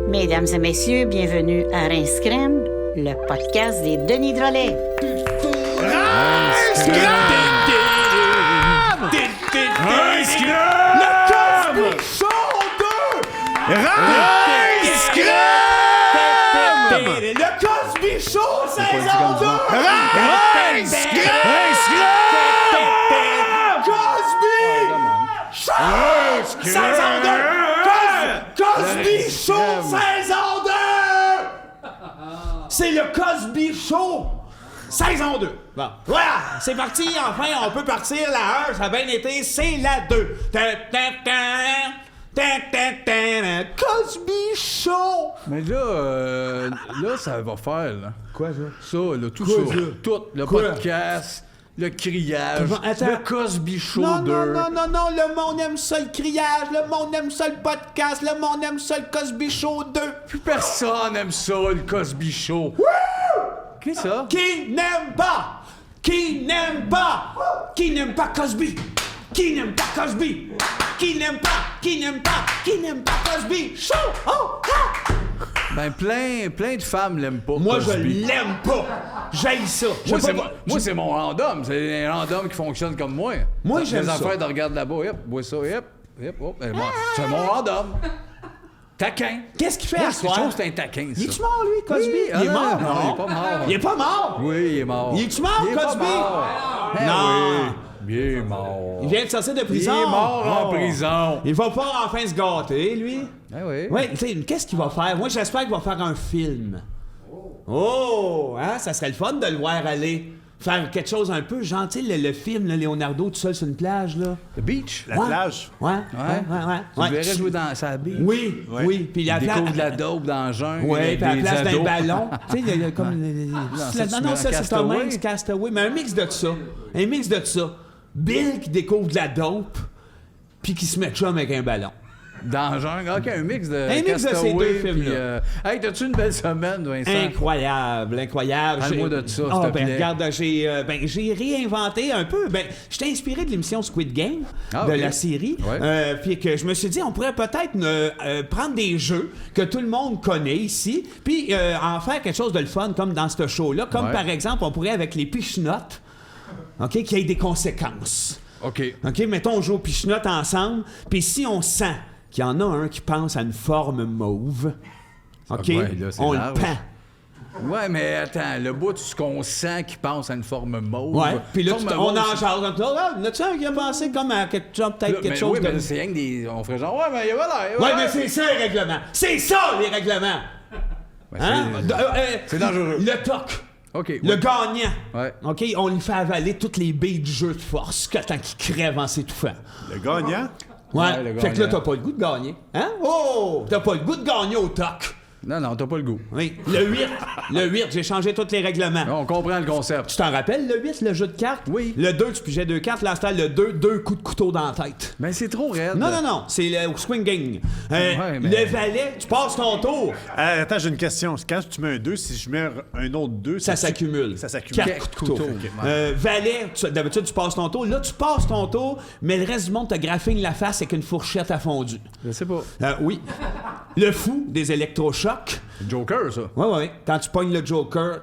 Mesdames et messieurs, bienvenue à Rince Crème, le podcast des Denis Drolet. Rince Crème! Le Cosby Show 2! Rince Crème! Le Cosby Show saison 2! Rince Crème! Cosby Show saison 2! Cosby Show saison 2! C'est le Cosby Show saison 2. Bon, voilà, c'est parti, enfin, on peut partir. La 1, ça a bien été, c'est la 2. Cosby Show! Mais là, ça va faire, là. Quoi, ça? Ça, là, tout Quoi, ça. ça? Tout, le Quoi? podcast, le criage, Attends. le Cosby Show Non, 2. non, le monde aime ça le criage, le monde aime ça le podcast, le monde aime ça le Cosby Show 2. Plus personne aime ça, le Cosby Show. Qu'est-ce que ça? Qui n'aime pas? Qui n'aime pas? Qui n'aime pas Cosby? Qui n'aime pas Cosby? Qui n'aime pas? Qui n'aime pas? Qui n'aime pas Cosby Show? Oh! Ah! Ben, plein de femmes l'aiment pas, Moi, Cosby. je l'aime pas. J'haïs ça. Moi, c'est mon random. C'est un random qui fonctionne comme moi. Moi, j'aime Les ça. affaires de regarde là-bas, hop, bois ça, hop, hop. C'est mon random. Taquin. Qu'est-ce qu'il fait Moi, à je soir? trouve que c'est un taquin, ça. Il est-tu mort, lui, Cosby? Oui, il est mort? non, il est pas mort. Il est pas mort? Oui, il est mort. Il est-tu mort, Il est pas Cosby? mort. Ben Non. oui, il est mort. Il vient de sortir de prison. Il est mort en Oh. prison. Il va pas enfin se gâter, lui. Ben oui. Oui, tu sais, qu'est-ce qu'il va faire? Moi, j'espère qu'il va faire un film. Oh, hein? Ça serait le fun de le voir aller faire quelque chose un peu gentil, le film, là, Leonardo tout seul sur une plage, là. The Beach. La plage. Ouais. Tu le verrais jouer dans sa beach. Oui, Ouais. oui. Puis Il la découvre de la dope dans le jungle. Oui, avec puis à la des place d'un ados. ballon. Tu sais, il y a comme. ça, tu Non, mets ça, c'est Tom Castaway. Hanks, Castaway. Mais un mix de ça. Un mix de ça. Bill qui découvre de la dope, puis qui se met chum avec un ballon. Dans le jungle. OK, un mix de Un mix de ces Castaway, deux puis, films-là. Hey, t'as-tu une belle semaine, Vincent? Incroyable, incroyable. Parle-moi de ça, Ah, s'il te ben, plaît. regarde, j'ai réinventé un peu. Ben, je t'ai inspiré de l'émission Squid Game, Ah, de ok. la série. Ouais. Puis que je me suis dit, on pourrait peut-être prendre des jeux que tout le monde connaît ici, puis en faire quelque chose de le fun, comme dans ce show-là. Comme Ouais. par exemple, on pourrait avec les pichenottes, OK, qu'il y ait des conséquences. OK. OK, mettons, on joue aux pichenottes ensemble, puis si on sent qu'il y en a un qui pense à une forme mauve, OK, ouais, là, c'est on le large. pend. Ouais, mais attends, le bout, ce qu'on sent qu'il pense à une forme mauve. Ouais, puis là, Forme on mauve, en jase. N'as-tu un qui a pensé comme à quelque chose, peut-être quelque mais chose oui, de... mais c'est rien que des... On ferait genre, ouais, mais il y a l'air. Ouais, mais c'est ça, les règlements. C'est ça, les règlements. Ben, Hein? c'est dangereux. Le toc. OK. Le ouais. gagnant. Ouais. OK, on lui fait avaler toutes les billes du jeu de force tant qu'il crève en s'étouffant. Le gagnant. Ouais, le fait que là, gagnant. t'as pas le goût de gagner. Hein? Oh! T'as pas le goût de gagner au toc. Non, t'as pas le goût. Oui. Le 8, j'ai changé tous les règlements. On comprend le concept. Tu t'en rappelles, le 8, le jeu de cartes? Oui. Le 2, tu pigeais 2 cartes. Là, c'était le 2, 2 coups de couteau dans la tête. Mais c'est trop raide. Non, c'est le swinging. Ouais, mais- Le valet, tu passes ton tour, Attends, j'ai une question. Quand tu mets un 2, si je mets un autre 2, ça s'accumule. Ça s'accumule. 4 coups de couteau. couteau. Valet, d'habitude, tu passes ton tour. Là, tu passes ton tour, mais le reste du monde te graffine la face avec une fourchette à fondu. Je sais pas. Oui. Le fou des électrochocs. Joker, ça. Ouais. Quand tu pognes le Joker,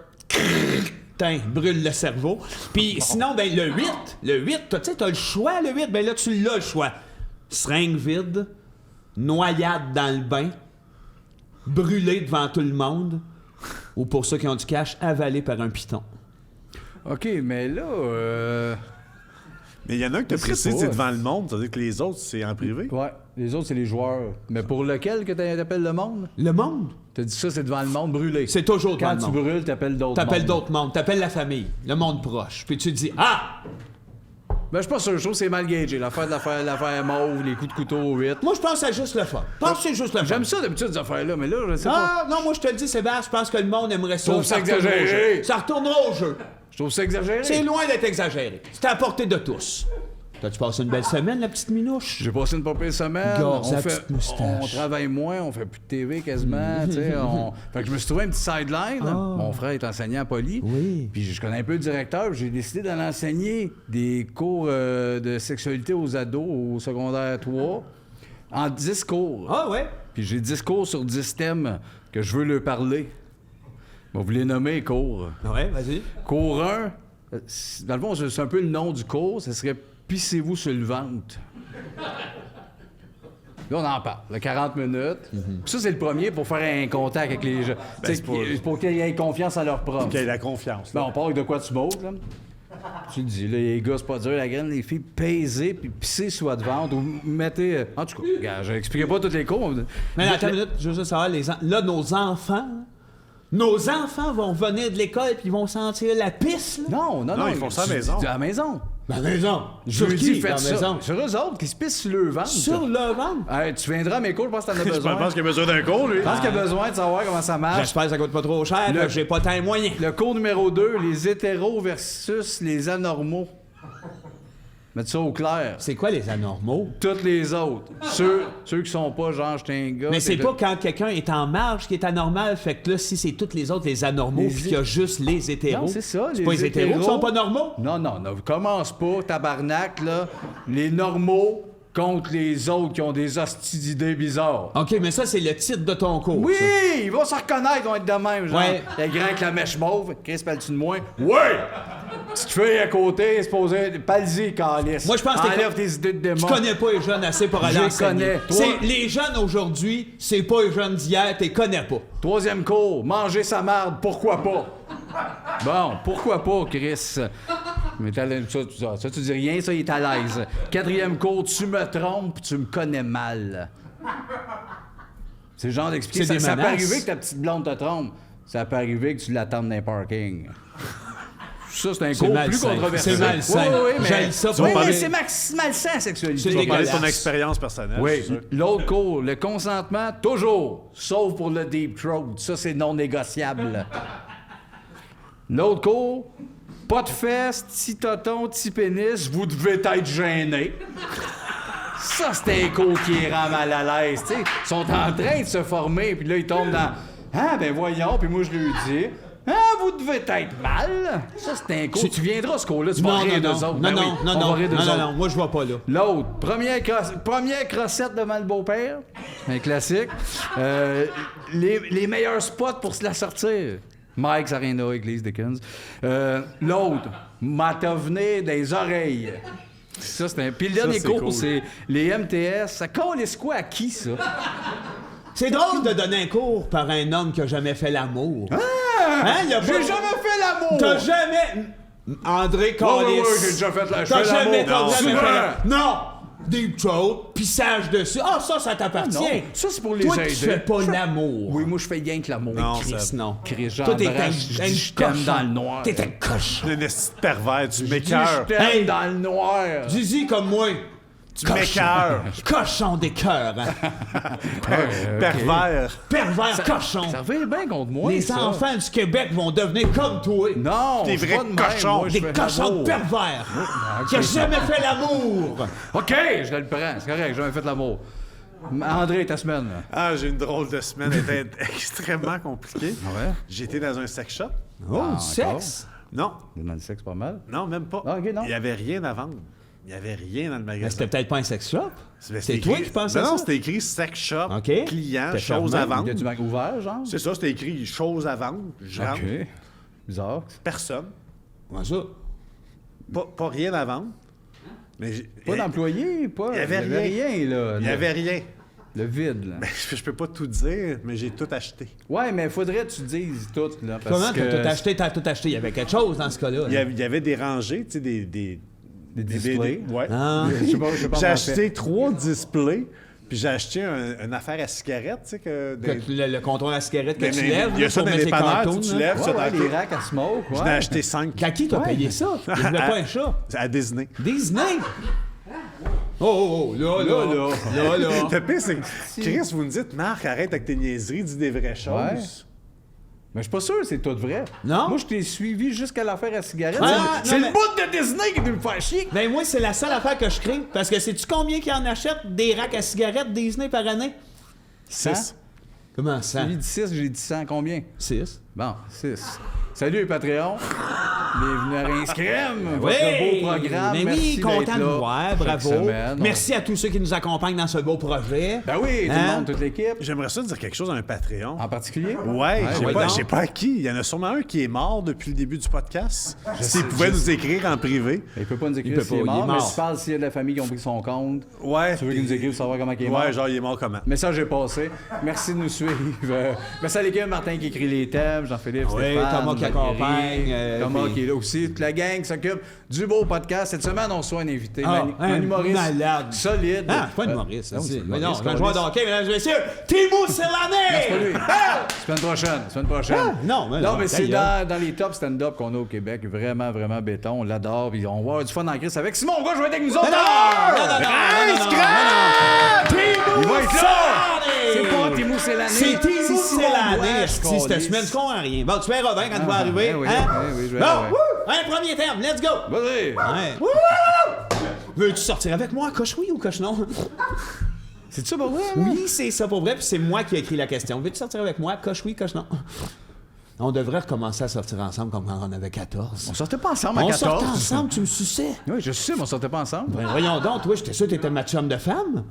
brûle le cerveau. Puis sinon, ben le 8, tu sais, t'as le choix, le 8, ben là, tu l'as le choix. Seringue vide, noyade dans le bain, brûlé devant tout le monde, ou pour ceux qui ont du cash, avalé par un python. OK, mais là... Mais il y en a un que tu Je sais précises, pas. c'est devant le monde. Ça veut dire que les autres, c'est en privé. Ouais, les autres, c'est les joueurs. Mais pour lequel que t'appelles le monde? Le monde, T'as dit ça, c'est devant le monde brûlé. c'est toujours devant Quand le tu monde. brûles, t'appelles d'autres T'appelles mondes. d'autres mondes, t'appelles la famille, le monde proche. Puis tu te dis, ah! Ben, je suis pas sûr. Je trouve que c'est mal gagé. L'affaire mauve, les coups de couteau au 8. Moi, je pense que c'est juste le fun. Je pense que c'est juste le fun. J'aime ça d'habitude, ces affaires-là, mais là, je sais pas. Ah, non, moi, je te le dis, Sébastien, je pense que le monde aimerait ça. Trouve ça retournera au exagéré. jeu. Ça retournera au jeu. Je trouve ça exagéré. C'est loin d'être exagéré. C'est à la portée de tous. T'as-tu passé une belle semaine, la petite minouche? J'ai passé une pas pire semaine. Garde sa On fait- petite moustache. on travaille moins, on fait plus de TV quasiment. tu sais, Fait que je me suis trouvé un petit sideline. Mon frère est enseignant à Poly. Oui. Puis je connais un peu le directeur. Puis j'ai décidé d'aller enseigner des cours de sexualité aux ados au secondaire 3 en 10 cours. Ah ouais? Puis j'ai 10 cours sur 10 thèmes que je veux leur parler. Bon, vous les nommez les cours. Ouais, vas-y. Cours 1, dans le fond, c'est un peu le nom du cours, ce serait « Pissez-vous sur le ventre ». Là, on en parle, là, 40 minutes. Puis ça, c'est le premier pour faire un contact avec les gens. Tu sais, pour qu'ils aient confiance en leur prof. Qu'il y ait la confiance. Ben, on parle de quoi tu montes, là. Tu le dis, là, les gars, c'est pas dur, la graine, les filles, paiser puis pisser sur votre ventre ou mettez... En tout cas, regarde, je n'expliquerai pas tous les cours. Mais attends une minute, je veux juste savoir, là, nos enfants vont venir de l'école puis ils vont sentir la pisse, là? Non, ils font ça à la maison. À la maison. À la maison. Je Sur dis, qui, à la faites ça. maison? Sur eux autres qui se pissent sur le ventre. Sur le ventre? Hey, tu viendras à mes cours, je pense que t'en as Je besoin. pense qu'il a besoin d'un cours, lui. Je pense qu'il a besoin de savoir comment ça marche. J'espère que ça coûte pas trop cher, Le- là, j'ai pas tant de moyens. Le cours numéro 2, les hétéros versus les anormaux. Mettre ça au clair. C'est quoi les anormaux? Toutes les autres. Ceux qui sont pas genre, j'étais un gars. Mais c'est t'es pas de- quand quelqu'un est en marge qui est anormal, fait que là, si c'est toutes les autres, les anormaux, Les puis qu'il y a juste les hétéros. Non, c'est ça, C'est les pas les hétéros qui sont pas normaux? Non, commence pas, tabarnak, là. Les normaux contre les autres qui ont des hosties d'idées bizarres. OK, mais ça, c'est le titre de ton cours. Oui, ça. ils vont se reconnaître, ils vont être de même, genre. Ouais. Il est grand avec la mèche mauve, Chris, parles-tu de moi? Ouais! Petite fille à côté, supposé, parle-y, calice. Moi, je pense que enlève tes idées de démon. Tu connais pas les jeunes assez pour aller Je les enseigner. connais. Toi- C'est les jeunes aujourd'hui, c'est pas les jeunes d'hier, t'es connais pas. Troisième cours, manger sa marde, pourquoi pas? Bon, pourquoi pas, Chris? Mais ça, tu dis rien, ça, il est à l'aise. Quatrième cours, tu me trompes, tu me connais mal. C'est le genre d'expliquer. C'est des Ça peut menaces. arriver que ta petite blonde te trompe. Ça peut arriver que tu l'attendes dans un parking. Ça, c'est un cours plus malsain. controversé. C'est malsain. Oui, mais... J'haïs ça, Oui, faut mais parler- c'est malsain, la sexualité. C'est Tu vas parler de ton dégueulasse. expérience personnelle. Oui, c'est sûr. l'autre cours, le consentement, toujours, sauf pour le deep throat. Ça, c'est non négociable. L'autre cours, pas de fesses, petit toton, petit pénis, vous devez être gêné. Ça, c'est un cours qui rend mal à l'aise, tu sais. Ils sont en train de se former, puis là, ils tombent dans... Ah, ben voyons, puis moi, je lui dis... Ah, vous devez être mal. Ça, c'est un cours. Tu viendras, ce cours-là, tu vas Non, rire non, d'eux non, autres. non, Ben oui, non, on non, va non, rire d'eux non, autres. non, moi, je vois pas là. L'autre, première crossette devant le beau-père, un classique. Les meilleurs spots pour se la sortir. Mike's Arena, Église Dickens. L'autre, m'attavenir des oreilles. Ça, c'est un... Puis le dernier c'est cours, cool. c'est les MTS. Ça calisse quoi à qui, ça? C'est drôle de donner un cours par un homme qui a jamais fait l'amour. Hein, il a pas- J'ai jamais fait l'amour! T'as jamais... André Callis. ouais, j'ai déjà fait la- je T'as fais jamais, l'amour. t'as Non, jamais souvent. fait l'amour. Non! Deep throat, pissage dessus. Ah, ça t'appartient. Non, ça, c'est pour les Toi, aider. tu fais pas l'amour. Oui, moi, je fais rien que l'amour. Non, Chris, ça- non. Chris, Toi, t'es j'embrasse, je dis je t'aime dans le noir. T'es un cochon. Le esti de pervers, tu Je dis m'écœures. je t'aime Hey. dans le noir. Dis-y comme moi. Tu m'écœures. Cochon des cœurs. Hein. Pervers. Pervers cochon. Ça revient bien contre moi, Les ça. enfants du Québec vont devenir comme toi. Non, Des c'est vrais pas de même, cochons. moi, je Des fais cochons de l'amour. pervers. Qui a jamais fait l'amour. OK, je le prends. C'est correct, j'ai jamais fait l'amour. André, ta semaine, là. Ah, j'ai une drôle de semaine. Elle était extrêmement compliquée. Ouais? J'étais dans un sex shop. Oh, Ah, du sexe. Non, Dans le sexe, pas mal. non, même pas. Ah, ok, non. Il n'y avait rien à vendre. Il n'y avait rien dans le Mais magasin. c'était peut-être pas un sex shop. C'était C'est toi écrit- qui pensais Non, ça? non, c'était écrit sex shop, OK. client, T'es choses à fermé. vendre. Y a-tu ouvert, genre? C'est ça, c'était écrit choses à vendre. Je rentre, OK. Bizarre. personne. Comment ça? Pas rien à vendre. Mais Pas d'employé, pas. Il y avait rien, là. Il n'y avait rien. Le vide, là. Ben, je peux pas tout dire, mais j'ai tout acheté. Ouais, mais faudrait que tu dises tout, là. Parce Comment que... t'as tout acheté? T'as tout acheté. Il y avait quelque chose dans ce cas-là. Il y avait des rangées, tu sais, des displays. ouais. Ah. Je sais pas J'ai comment on fait. acheté 3 displays, puis j'ai acheté une affaire à cigarettes, tu sais, que... Le contrôle à cigarette que Mais- tu mais lèves. il y a là, ça pour dans mettre les tes panneurs, cartoons, tu là. lèves ça Ouais, dans les le... racks à smoke, ouais. J'en ai acheté 5 À qui t'as payé ça? Il voulait pas un chat. à Disney. Disney? Oh, là. Le pire, c'est que, Chris, vous me dites, Marc, arrête avec tes niaiseries, dis des vraies choses. Mais je suis pas sûr que c'est tout vrai. Non? Moi, je t'ai suivi jusqu'à l'affaire à cigarette. Ah, c'est non, le bout de Disney qui veut me faire chier. Ben moi, c'est la seule affaire que je crains. Parce que sais-tu combien qui en achètent des racks à cigarettes Disney par année? 6. Comment ça? Lui dit 6, j'ai dit 100. Combien? 6. Bon, 6. Salut les Patreons. Bienvenue à Rince Crème. Oui! Votre beau programme. Ben Merci oui, content d'être de là vous voir, chaque bravo. semaine. Merci à tous ceux qui nous accompagnent dans ce beau projet. Ben oui, tout Hein? le monde, toute l'équipe. J'aimerais ça dire quelque chose à un Patreon. En particulier? Ouais, ouais, donc. j'ai pas à qui. Il y en a sûrement un qui est mort depuis le début du podcast. S'il pouvait nous écrire en privé. Il peut pas nous écrire peut s'il est pas, il est mort, mais mort. s'il parle s'il y a de la famille qui ont pris son compte. Ouais. Tu veux qu'il nous écrive pour savoir comment il est mort? Ouais, genre, il est mort comment? Message est passé. Merci de nous suivre. Merci à l'équipe, Martin qui écrit les thèmes, Jean-Philippe, Oui, Stéphane, Thomas qui Valérie, accompagne, Thomas puis- qui est là aussi. Toute la gang s'occupe du beau podcast. Cette semaine, on reçoit un invité, Ah, un humoriste malade. solide. Ah, c'est pas une humoriste. Non, c'est Mais non, humoriste, c'est un joueur de hockey, mesdames et messieurs. Timo Serlané! C'est pas lui. Semaine prochaine. Ah, non, mais non, c'est ta dans les top stand-up qu'on a au Québec. Vraiment, vraiment béton. On l'adore. Puis on va avoir du fun en crise avec Simon. On va jouer avec nous autres. Il va être là! C'est pas Timo Serlané. C'est Timo Simon Serlané. Bois, Cette câlisse. semaine, tu comprends rien. Bon, tu verras bien quand tu vas arriver. oui, Hein? oui, je vais Bon, arriver. wouh! Un premier terme, let's go! Vas-y. Ouais. Wouh! Veux-tu sortir avec moi, coche oui ou coche non? C'est ça pour vrai? Oui, c'est ça pour vrai, puis c'est moi qui ai écrit la question. Veux-tu sortir avec moi, coche oui, coche non? On devrait recommencer à sortir ensemble comme quand on avait 14. On sortait pas ensemble à On 14. sortait ensemble, tu me suçais. Oui, je sais, mais on sortait pas ensemble. Ben, voyons donc, toi, j'étais sûr que t'étais ma chum de femme.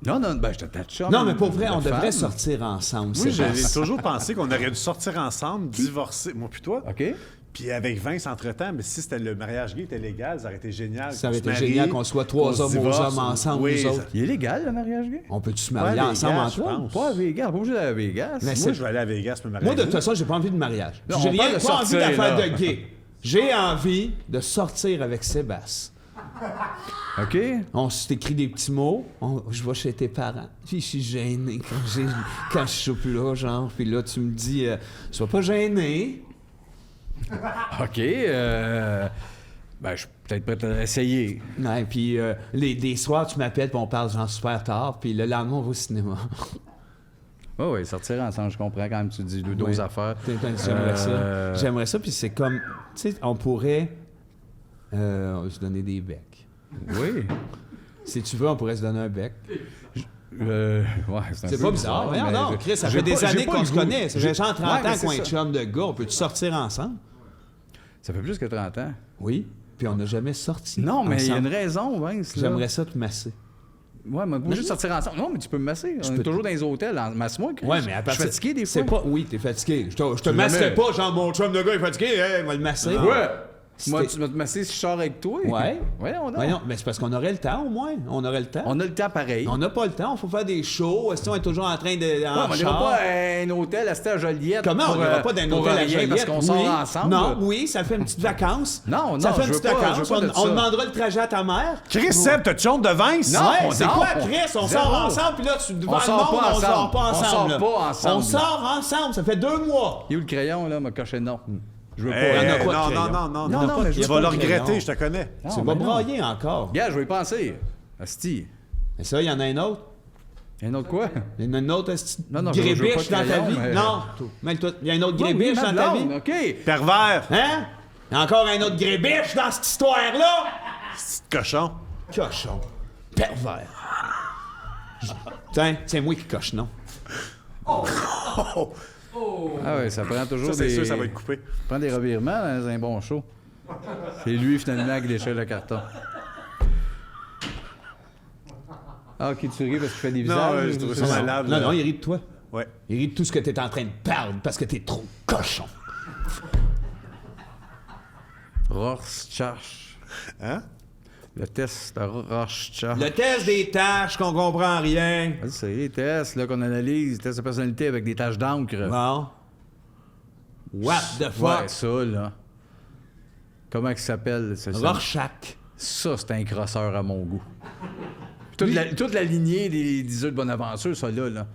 Non, j'étais ta chum. Non, mais pour vrai, on de devrait femme. sortir ensemble. Moi, j'avais Sébastien. toujours pensé qu'on aurait dû sortir ensemble, divorcer. Moi, puis toi. OK. Puis avec Vince, entre-temps, mais si c'était le mariage gay était légal, ça aurait été génial. Ça qu'on aurait se été marie, génial qu'on soit trois qu'on se hommes aux divorce. hommes ensemble, Oui, nous autres. Il est légal, le mariage gay? On peut-tu se Pas à marier ensemble Vegas, en je toi? pense. Pas à Vegas. Pas obligé d'aller à Vegas. Mais Moi, c'est- je vais aller à Vegas me marier. Moi, de toute façon, j'ai pas envie de mariage. Non, J'ai on rien parle de pas envie sortir, d'affaire là. de gay. J'ai envie de sortir avec Sébastien. OK. On s'écrit des petits mots. Je vais chez tes parents. Puis je suis gêné quand je suis plus là, genre. Puis là, tu me dis, sois pas gêné. OK. Ben, je suis peut-être prêt à essayer. Ouais, puis des soirs, tu m'appelles, puis on parle genre super tard. Puis le lendemain, on va au cinéma. Oui, sortir ensemble, je comprends quand même, tu dis deux Oui. affaires. J'aimerais ça. J'aimerais ça, puis c'est comme, tu sais, on pourrait se donner des becs. Oui. Si tu veux, on pourrait se donner un bec. Ouais, C'est peu pas bizarre. mais Non, je- Chris, ça j'ai fait des pas- j'ai années pas qu'on le se goût. connaît. Ça fait genre 30 Ouais, mais ans c'est qu'on est ça. chum de gars. On peut-tu sortir ensemble? Ça fait plus que 30 ans. Oui. Puis on n'a jamais sorti. Non, mais il y a ensemble. une raison, Vince. là. J'aimerais ça te masser. Ouais, mais moi, juste sortir ensemble. Non, mais tu peux me masser. On est peux- toujours dans les hôtels. Masse-moi, Chris. Ouais, mais à Je partir... suis fatigué des fois. C'est pas... Oui, t'es fatigué. Je te Tu masserai jamais- pas, genre mon chum de gars est fatigué, on va le masser. Ouais. Moi, C'était- tu vas te masser si je sors avec toi. Ouais. Voyons donc. Voyons, mais c'est parce qu'on aurait le temps, au moins. On aurait le temps. On a le temps pareil. On n'a pas le temps, il faut faire des shows. Est-ce qu'on est toujours en train de. Ouais, en mais on n'ira char? pas à un hôtel à Stade Joliette. Comment on pour, n'ira pas d'un pour hôtel à rien, Joliette? Parce qu'on Oui. sort ensemble. Non, oui, ça fait une petite vacance. Non, Ça non, fait je une veux petite pas- je vacance. veux pas de On ça. demandera le trajet à ta mère. Chris, Seb, t'as-tu honte de Vince? Non, Ouais, c'est non. quoi, Chris? On Zéro. sort ensemble, puis là, tu devant On le sort monde, pas on ensemble. sort pas On ensemble. sort là. pas ensemble. On sort ensemble, ça fait 2 mois. Il y a où le crayon, là? M'a coché non. Je veux pas. Hey, Il y en a pas de non, crayon. non, Non, non, mais je tu veux vas pas le de regretter, crayon. je te connais. Non, Tu mais vas non. brailler encore. Gars, je vais y penser. Asti. Mais ça, il y en a un autre. Il y a un autre quoi? Il y en a un autre esti, Non, non, je veux grébiche pas dans de ta crayon, vie. mais- Non, mêle-toi. Il y a un autre Oui, grébiche ma dans ta vie. blonde, OK. Pervers, Hein? Il y a encore un autre grébiche dans cette histoire-là? petit cochon. Cochon. Pervers. Tiens, c'est moi qui coche, non? Ah ouais, ça prend toujours Ça, c'est des... sûr, ça va être coupé. Ça prend des revirements dans un bon show. C'est lui, finalement, qui déchire le carton. Ah, OK, tu ris parce qu'il fait des Non, visages. je trouve c'est ça malade. Non, non, il rit de toi. Ouais. Il rit de tout ce que t'es en train de perdre parce que t'es trop cochon. Rorschach. Hein? Le test de Rorschach. Le test des tâches qu'on comprend rien. Vas-y, c'est les tests là, qu'on analyse, tests de personnalité avec des taches d'encre. Bon. What the fuck? Ouais, ça, là. Comment il s'appelle? Rorschach. Ça, c'est un crosseur à mon goût. Toute la lignée des œufs de Bonaventure, ça, là.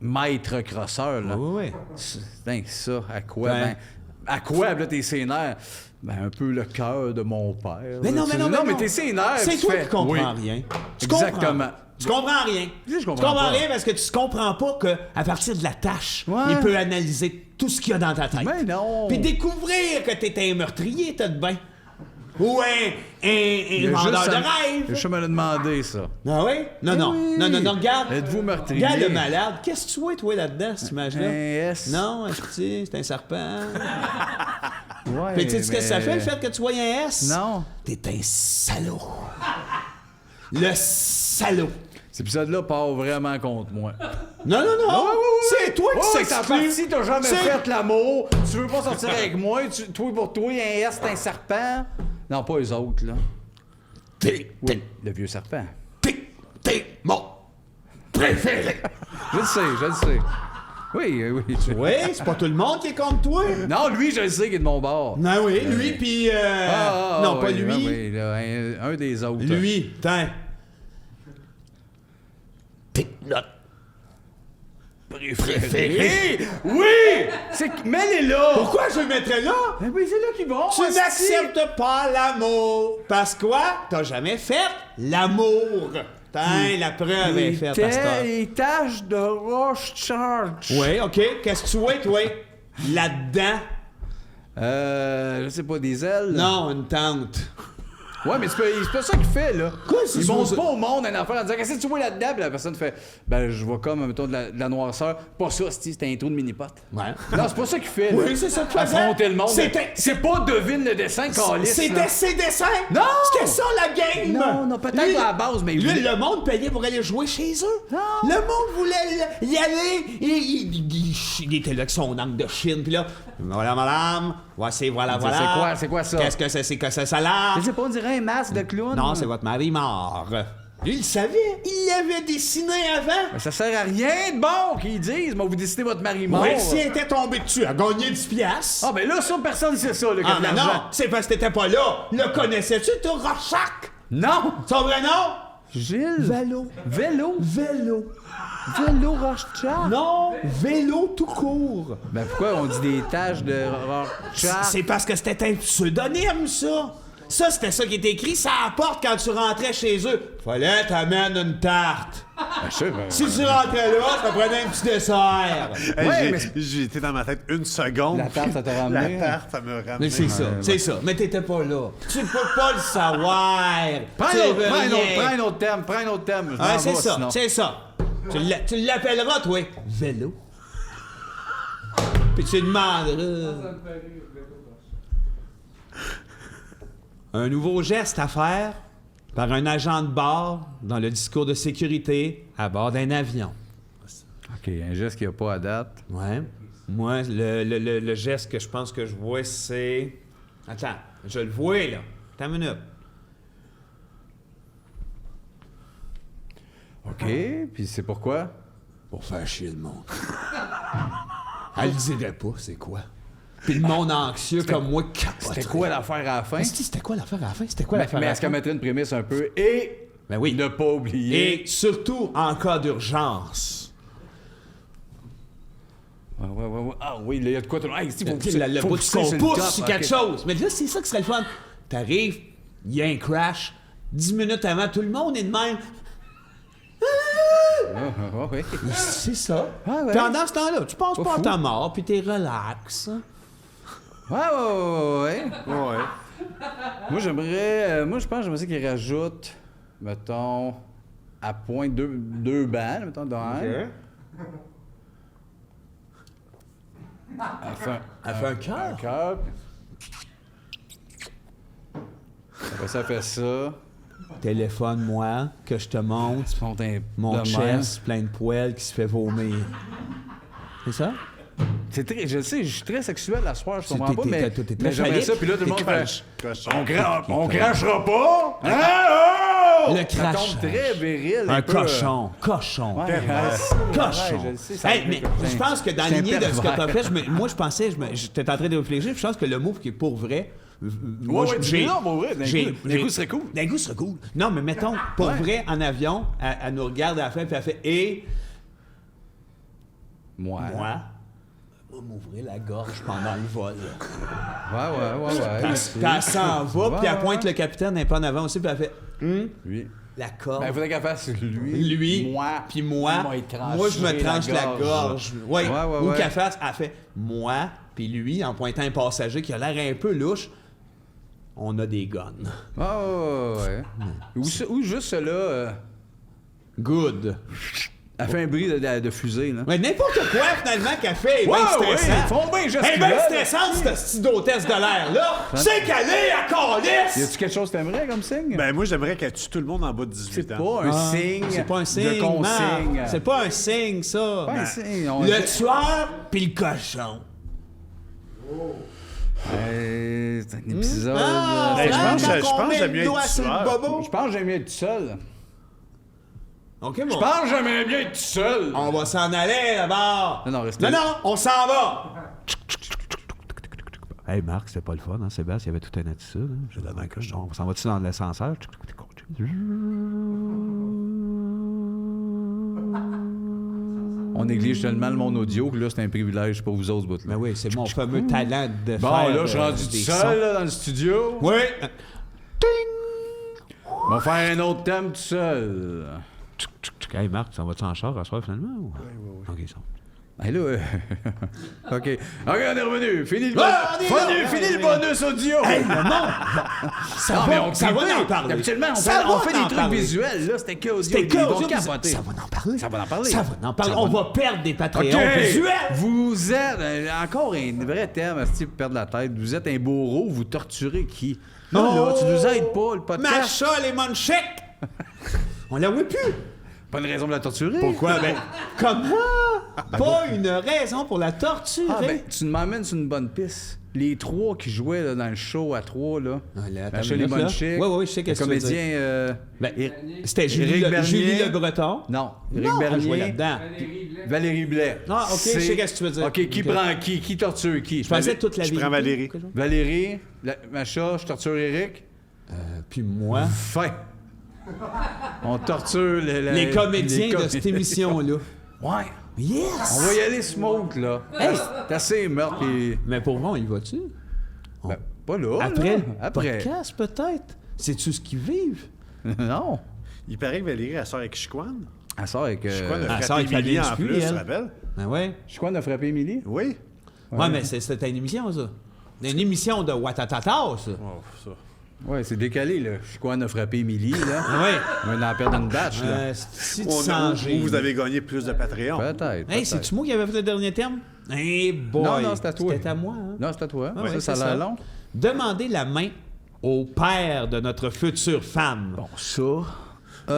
Maître crosseur, là. Oui, oui. Ça, à quoi? Ben, À quoi? Puis là, t'es sénère. Ben, un peu le cœur de mon père. Mais là, non, mais non, mais t'es sénère. C'est tu toi fais, qui comprends oui. rien. Tu Exactement. Tu comprends rien. Je comprends tu comprends pas. rien parce que tu comprends pas qu'à partir de la tâche, Ouais. il peut analyser tout ce qu'il y a dans ta tête. Mais non. Puis découvrir que t'es un meurtrier, t'as de bain. Ou un Il y a vendeur juste de à- rêve. Je me l'ai demandé, ça. Ah oui? Non, non. oui. Non, non, non, regarde. Êtes-vous meurtrier? Regarde le malade. Qu'est-ce que tu vois, toi, là-dedans, cette image-là? Un S. Non, c'est un serpent. Ouais, Puis tu sais ce que ça mais- fait, le fait que tu vois un S? Non. T'es un salaud. Le salaud. Cet épisode-là part vraiment contre moi. Non, non, non. C'est toi qui Oh, t'es s'exclus. parti, t'as jamais C'est- fait l'amour, tu veux pas sortir avec moi, toi pour toi, un S, c'est un serpent. Non, pas eux autres, là. T'es Le vieux serpent. mon préféré. Je le sais. Oui, oui. Oui, c'est pas tout le monde qui est contre toi. Non, lui, je le sais qu'il est de mon bord. Non, oui, lui, puis... non, pas oui, lui. oui, là, un des autres. Lui, tiens. T'es notre préféré. Oui! Mets-les là! Pourquoi je le mettrais là? Ben oui, c'est là qu'ils vont. Tu n'acceptes pas l'amour. Parce quoi? T'as jamais fait l'amour. Tiens, la preuve est faite, pasteur. Les taches de Rothschild. Oui, OK. Qu'est-ce que tu vois, toi? Là-dedans? Je sais pas, des ailes? Non, une tente. Ouais, mais c'est pas ça qu'il fait, là. Quoi, c'est Il ça? montre pas au monde une affaire en disant qu'est-ce que tu vois là-dedans? Puis la personne fait ben, je vois comme, mettons, de la noirceur. Pas ça, c'est un trou de mini-pot. Ouais. Non, c'est pas ça qu'il fait, là. Oui, c'est ça qu'il faisait. Affronter le monde. C'était- C'est pas devine le dessin, calice. C'était là. ses dessins? Non! C'était ça, la game! Non, peut-être Lui- à la base, mais Lui, oui. le monde payait pour aller jouer chez eux. Non. Le monde voulait y aller. Il était là avec son angle de Chine. Puis là, voilà, madame. Voici, voilà. C'est quoi ça? Qu'est-ce que c'est que ça là? Je sais pas, on dirait un masque de clown. Non, c'est votre mari mort. Lui, il le savait. Il l'avait dessiné avant. Ben, ça sert à rien de bon qu'ils disent, mais vous décidez votre mari mort. Oui, s'il était tombé dessus, à gagner 10 piastres. Ah, ben là, ça, personne ne sait ça, là, qu'il y a Ah, de mais l'argent. non, c'est parce que t'étais pas là. Le connaissais-tu, toi, Rorschach? Non! Son vrai nom? Gilles. Vélo. Vélo. Vélo. Vélo Rothschild. Non, vélo tout court. Ben pourquoi on dit des taches de Rothschild? C'est parce que c'était un pseudonyme, ça. Ça, c'était ça qui était écrit sur la porte quand tu rentrais chez eux. Fallait t'amènes une tarte. Ben, je sais, ben, Si tu rentrais là, ça prenait un petit dessert. Hey, Ouais, j'ai- mais- j'ai été dans ma tête une seconde. La tarte, ça t'a ramené? La tarte, ça me ramené. Mais c'est ça, c'est ça. Mais t'étais pas là. Tu peux pas le savoir. Prends Tu un autre, veux prends un autre, rien. prends un autre thème, prends un autre thème. Je Ah, m'en c'est vais, ça, sinon. c'est ça. Tu l'appelleras, toi, vélo. Puis tu demanderas. Un nouveau geste à faire par un agent de bord dans le discours de sécurité à bord d'un avion. OK, un geste qu'il n'y a pas à date. Ouais. Moi, le geste que je pense que je vois, c'est... Attends, je le vois, là. Attends une minute. OK, puis c'est pourquoi? Pour faire chier le monde. Elle le dirait pas, c'est quoi? Puis le monde anxieux comme moi capoterait. C'était quoi l'affaire à la fin? Mais c'était quoi l'affaire à la fin? C'était quoi l'affaire Mais à la est-ce fin? qu'elle mettrait une prémisse un peu et Ben oui. ne pas oublier? Et surtout en cas d'urgence. Ouais. Ah oui, là, il y a de quoi... Hey, Steve, faut Tu sais, le faut bout de pousser qu'on sur le pousse top, sur OK. quelque chose. Mais là, c'est ça qui serait le fun. T'arrives, il y a un crash, 10 minutes avant, tout le monde est de même. Oui. C'est ça. Ah ouais. Pendant ce temps-là, tu penses Pas pas à fou. ta mort, puis t'es relax. Ouais. Ouais. Moi, je pense que j'aimerais ça qu'ils rajoutent, mettons, à point deux balles, mettons, dans un. Elle fait un cœur. Un cœur. Après ça, elle fait ça. Téléphone-moi, que je te montre Tu montes un mon de même. chest plein de poêles qui se fait vomir. C'est ça? C'est très, je le sais, je suis très sexuel la soir, je comprends T'es- pas, t'es- mais, t'es très mais j'aimerais phallique. ça, puis là, tout le monde T'es fait... Cochon. On crachera pas! Hein? Oh! Le Ça crachage. tombe très viril. Un peu, cochon. Cochon. Ouais, Cochon. je le sais, ça Hey, me mais fait- je pense que dans c'est un l'idée de ce que pervers. t'as fait, moi je pensais, j'étais en train de réfléchir, je pense que le mot qui est pour vrai. Moi, ouais, dis-le, pour vrai, d'un coup, ce serait cool. D'un coup, ce serait cool. Non, mais mettons, pour Ouais. vrai, en avion, elle nous regarde à la fin, puis elle fait et Moi. moi, va m'ouvrir la gorge pendant le vol. Ouais. Puis elle s'en va, Ouais, puis elle ouais, pointe ouais. le capitaine un peu en avant aussi, puis elle fait Lui. la corde. Ben, il faudrait qu'elle fasse lui. Lui, Moi. puis moi, Moi, il tranche moi je me tranche la gorge. Ouais. Ou ouais. qu'elle fasse, elle fait moi, puis lui, en pointant un passager qui a l'air un peu louche, on a des guns. Ouais. Ou juste cela, Good. elle fait un bruit de fusée, là. Mais n'importe quoi, finalement, qu'elle fait est bien Ouais, stressant. ils font bien juste Elle est bien là, stressante, cette petite d'hôtesse de l'air, là. C'est qu'elle est à Y calice! a-tu quelque chose que t'aimerais comme signe? Ben, moi, j'aimerais qu'elle tue tout le monde en bas de 18 c'est ans. pas un signe. C'est pas un signe, de consigne. Marc. C'est pas un signe, ça. Pas un signe. Le tueur pis le cochon. C'est un épisode. Ah, Ben, je pense Franck, que quand on met j'aime le mieux doigt être sur le tueur. bobo. Je pense que j'aime mieux être tout seul. OK, bon. Je pense que j'aimerais bien être tout seul. On va s'en aller là-bas. Non, restez. Non, on s'en va. Hey Marc, c'était pas le fun, hein, Sébastien, il y avait toute une attitude. Hein. J'ai donné un cochon. On s'en va-tu dans l'ascenseur? On néglige tellement le monde audio que là, c'est un privilège pour vous autres, bout-là. Ben oui, c'est mon fameux talent de Bon, faire là, je suis rendu tout des seul sons. là, dans le studio. Oui. On va faire un autre thème tout seul. Hey Marc, tu s'en vas-tu en char à soir finalement? Ou... Oui. OK, ça. Hey, là, OK, on est revenu. Fini le, Ouais, on est là. fini le bonus audio. Hey, le monde! Ça Non, va, mais on ça va clipait. en parler. Habituellement, Ça on va fait en des trucs parler. visuels. Là, c'était que audio. C'était Ils que vont audio, capoter. ça va en parler. Ça va en parler. Ça va en parler. Ça On va. va perdre des Patreons OK! visuels. Vous êtes... encore un vrai terme, à perdre la tête. Vous êtes un bourreau, vous torturez qui? Non, là, tu nous aides pas, le podcast. Macha les Monchek! On la voit plus. Pas une raison de la torturer. Pourquoi? Ben, comment? Pas une raison pour la torturer. Ah, ben, tu m'emmènes sur une bonne piste. Les trois qui jouaient là, dans le show à trois, là. Macha les Monchek. Oui, je sais qu'est-ce que tu veux comédien... dire. Ben, c'était Éric Julie Bernier. Le Breton. Non, Éric Non, elle jouait Bernier. là-dedans. Valérie Blais. Ah, OK, je sais qu'est-ce que tu veux dire. OK, qui OK. prend qui? Qui torture qui? Je pensais toute la vie. Je prends Valérie. Valérie, Macha, je torture Éric. Puis moi. Fin. On torture Les comédiens de cette émission-là. Ouais. Yes! On va y aller smoke, là. Hey, c'est assez meurtre et... Mais pour moi, on y va-tu? Ben, pas là, Après là. le Après. podcast, peut-être? Sais-tu ce qu'ils vivent? Non. Il paraît que Valérie, elle sort avec Chicoine. Elle sort avec... Chicoine elle a sort avec frappé Émilie Fabien en Dupuis, plus, tu te elle. rappelles? Ben ouais. Chicoine a frappé Émilie? Oui. Ouais, mais c'était une émission, ça. Une émission de Watatata, ça. Oh, ça. Ouais, c'est décalé, là. Chicoine a frappé Émilie, là. Ah ouais. On va en perdre une batch, là. Si tu Ou sens vous avez gagné plus de Patreon. Peut-être. Hey, c'est-tu moi qui avais fait le dernier terme? Hey boy! Non, c'est à toi. C'était à moi, hein? Non, c'est à toi. Ouais, ça a c'est l'air long. Demandez la main au père de notre future femme. Bon, ça...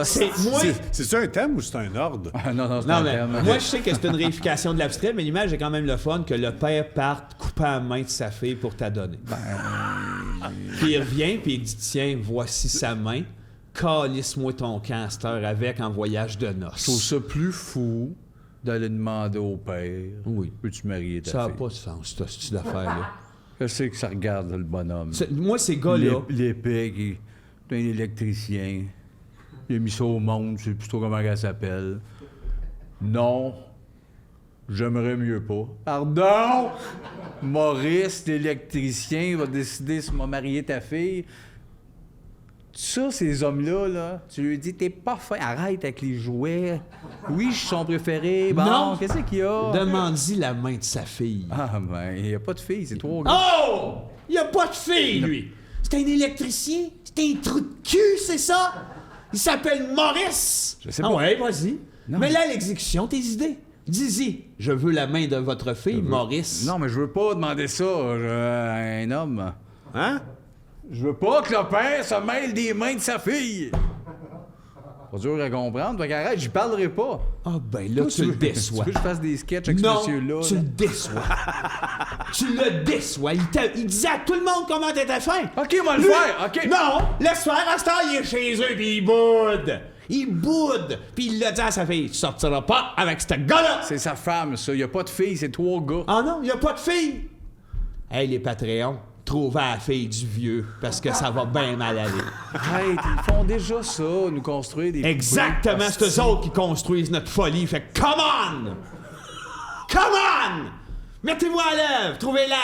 C'est moi. C'est-tu un thème ou c'est un ordre? Ah, non, c'est Non, un mais terme. moi, je sais que c'est une réification de l'abstrait, mais l'image est quand même le fun que le père parte coupant la main de sa fille pour t'adonner. Puis il revient, puis il dit tiens, voici sa main. Calisse-moi ton cancer avec en voyage de Je trouve noces. ça plus fou d'aller demander au père. Oui. Peux-tu marier ta Ça n'a fille? pas de sens, cette style d'affaire-là. Je sais que ça regarde le bonhomme. Moi, ces gars-là. L'épée qui est un électricien. Il a mis ça au monde, je sais plus trop comment elle s'appelle. Non, j'aimerais mieux pas. Pardon? Maurice, l'électricien, va décider si m'a marié ta fille. Ça, ces hommes-là, là, tu lui dis, t'es pas fin, arrête avec les jouets. Oui, je suis son préféré. Bon, Non. qu'est-ce qu'il y a? Demande-y la main de sa fille. Ah, ben, il n'y a pas de fille, c'est trop gars. Oh! Il n'y a pas de fille, lui! C'est un électricien? C'est un trou de cul, c'est ça? Il s'appelle Maurice! Je sais Ah pas. ouais, vas-y. Non. Mais là, à l'exécution, tes idées. Dis-y, je veux la main de votre fille, Maurice. Non, mais je veux pas demander ça à un homme. Hein? Je veux pas que le père se mêle des mains de sa fille. Pas dur à comprendre, donc arrête, j'y parlerai pas. Ah ben là, Toi, tu le veux- déçois. Tu veux que je fasse des sketchs avec Non, ce monsieur-là? tu là? le déçois. Tu le déçois. Il disait à tout le monde comment t'étais fin. OK, moi le Lui- faire, OK. Non, laisse faire, à ce temps, il est chez eux, puis il boude. Il boude. Puis il l'a dit à sa fille, tu sortiras pas avec ce gars-là. C'est sa femme, ça. Il y a pas de fille, c'est trois gars. Ah non, il a pas de fille. Hey, les Patreons, trouvez la fille du vieux, parce que ça va bien mal aller. Arrête, ils font déjà ça, nous construire des... Exactement, poupées. c'est eux autres qui construisent notre folie. Fait que, come on! Come on! Mettez-vous à l'œuvre! Trouvez-la!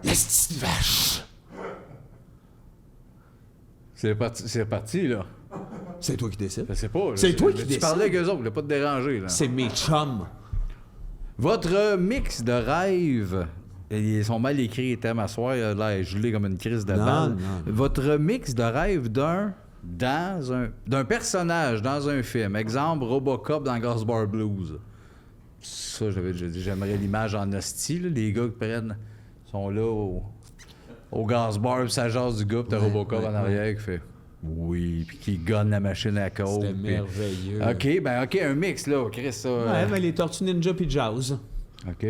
La petite vache! C'est reparti, là. C'est toi qui décides. Je sais pas. là. C'est toi qui Tu décides. parlais avec eux autres, je voulais pas te déranger, là. C'est mes chums. Votre mix de rêves, ils sont mal écrits, les thèmes à soir, là, gelé comme une crise de Non, balle. non. Votre mix de rêves d'un personnage dans un film. Exemple, Robocop dans Ghostbusters Blues. Ça, j'avais déjà dit, j'aimerais l'image en hostie, là, les gars qui sont là au gaz bar, puis ça jase du gars, puis t'as Robocop en arrière qui fait oui, puis qui gonne la machine à coke. C'était puis- merveilleux. OK, un mix, là, Chris, ça. Ouais, mais les Tortues Ninja puis Jazz. OK.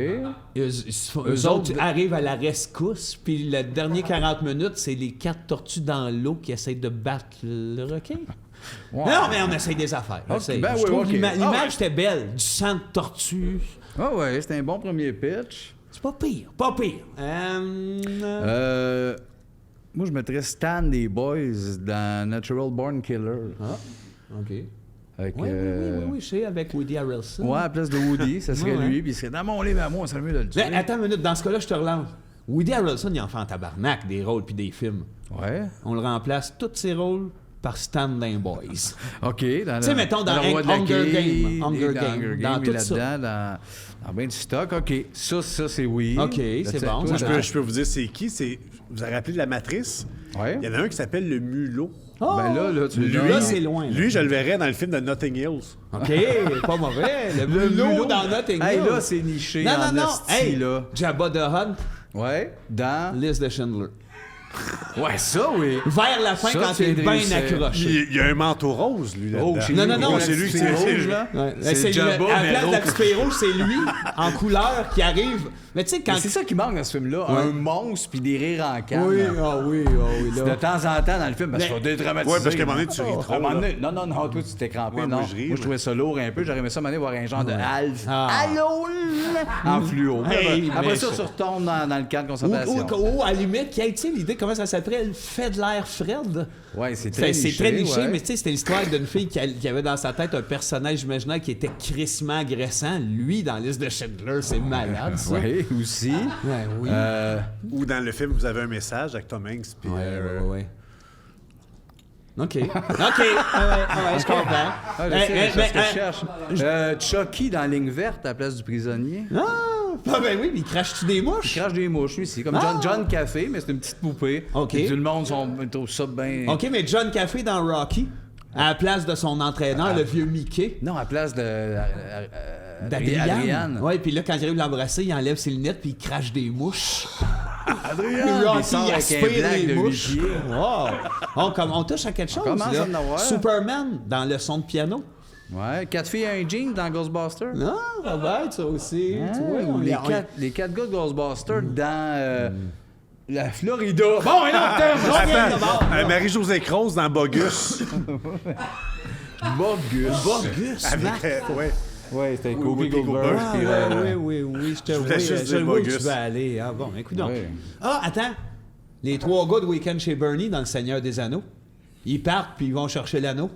Eux autres arrivent à la rescousse, puis le dernier 40 minutes, c'est les 4 tortues dans l'eau qui essayent de battre le requin. Ouais. Non, mais on essaye des affaires. On essaye. ben Je oui, trouve ok. l'image Ah ouais. était belle. Du sang de tortue. Ah ouais, c'était un bon premier pitch. C'est pas pire. Pas pire. Moi, je mettrais Stan des Boys dans Natural Born Killer. OK. Avec, Oui, je sais, avec Woody Harrelson. Ouais, à la place de Woody, ça serait Ouais. lui, puis il serait dans mon livre à moi, ça serait mieux de le tuer. Mais attends une minute, dans ce cas-là, je te relance. Woody Harrelson, il en fait en tabarnak des rôles puis des films. Ouais. On le remplace, tous ses rôles, par Stan dans Boys. OK. Tu sais, mettons, dans Hunger Game, dans tout ça. Dans bien du stock. OK. Ça, c'est oui. OK, Là, c'est tu- bon, toi, ça je- Je peux vous dire c'est qui? Vous avez rappelé de la Matrice? Ouais. Il y en a un qui s'appelle le Mulot. Ben là, tu Là, c'est loin. là. Lui, je le verrais dans le film de Notting Hills. OK, pas mauvais. Le mulot dans Notting Hey, Hill. là, c'est niché Non, en non, non. esti, Hey, là. Jabba the Hutt, Ouais. Dans... liste de Schindler. Ouais, ça, oui. Vers la fin, Ça, quand c'est t'es bien réussi. accroché. Il y a un manteau rose, lui, là-dedans. Oh, chez Non, lui, non, non, gros, c'est lui qui qui- rouge, c'est- là. Ouais. C'est lui, Jabba, à mais la place de la l'autre. petite fille rouge, c'est lui, en couleur, qui arrive. Mais tu sais, quand... Mais c'est ça qui manque dans ce film-là. Un monstre puis des rires en canne. Oui, là. ah oui, De là. temps en temps dans le film, parce qu'il faut dédramatiser. Ouais, parce qu'à un moment donné, tu ris trop, À un moment là. donné- Non, non, toi, tu t'es crampé. Ouais, non. moi, je ris, je trouvais ça lourd un peu. J'aurais aimé ça, à un moment donné, voir un genre de Alf. Ah. Allô? En fluo. Hey, Après mais ça, ça- tu retournes dans le camp de Ou, concentration. à la limite, tu sais, l'idée, comment ça s'appelle? Fait de l'air Fred. Ouais, c'est très C'est niché. très niché, ouais. mais tu sais, c'était l'histoire d'une fille qui avait dans sa tête un personnage imaginaire qui était crissement agressant. Lui, dans la liste de Schindler, c'est malade, ça. Oui, aussi. Ouais, oui. Ou dans le film, vous avez un message avec Tom Hanks. Puis, Ouais. OK. OK. Je comprends. Ah, je sais, c'est ce que je cherche. Chucky dans Ligne verte à la place du prisonnier. Ah, ben oui, mais il crache-tu des Il mouches? crache des mouches, lui, c'est comme John Café, mais c'est une petite poupée. OK. Et tout le monde trouve ça bien. OK, mais John Café dans Rocky, à la place de son entraîneur, le vieux Mickey. Non, à la place de. D'Adriane. Adriane. Ouais, puis là, quand il arrive l'embrasser, il enlève ses lunettes puis il crache des mouches. Adriane! Rocky, Il sort avec aspire un black les de mouches. 8 pieds. Wow. On touche à quelque chose. commence là. à en avoir. Superman dans le son de piano. Ouais, 4 filles et un jean dans Ghostbusters. Non, ça va être ça aussi. Ah, Tu vois, ou les quatre gars de Ghostbusters dans la Florida. Bon, un autre terme! Attends, Marie-Josée Croze dans Bogus. Bogus. Bogus, Mac. Ouais. Ouais, c'était Whoopi Kobe Goldberg. Goldberg. puis, Oui, je te voulais juste je dire vois où Bogus. tu vas aller. Ah bon, écoute donc. Ouais. Ah, attends. Les 3 gars de Week-end chez Bernie dans Le Seigneur des Anneaux. Ils partent puis ils vont chercher l'anneau.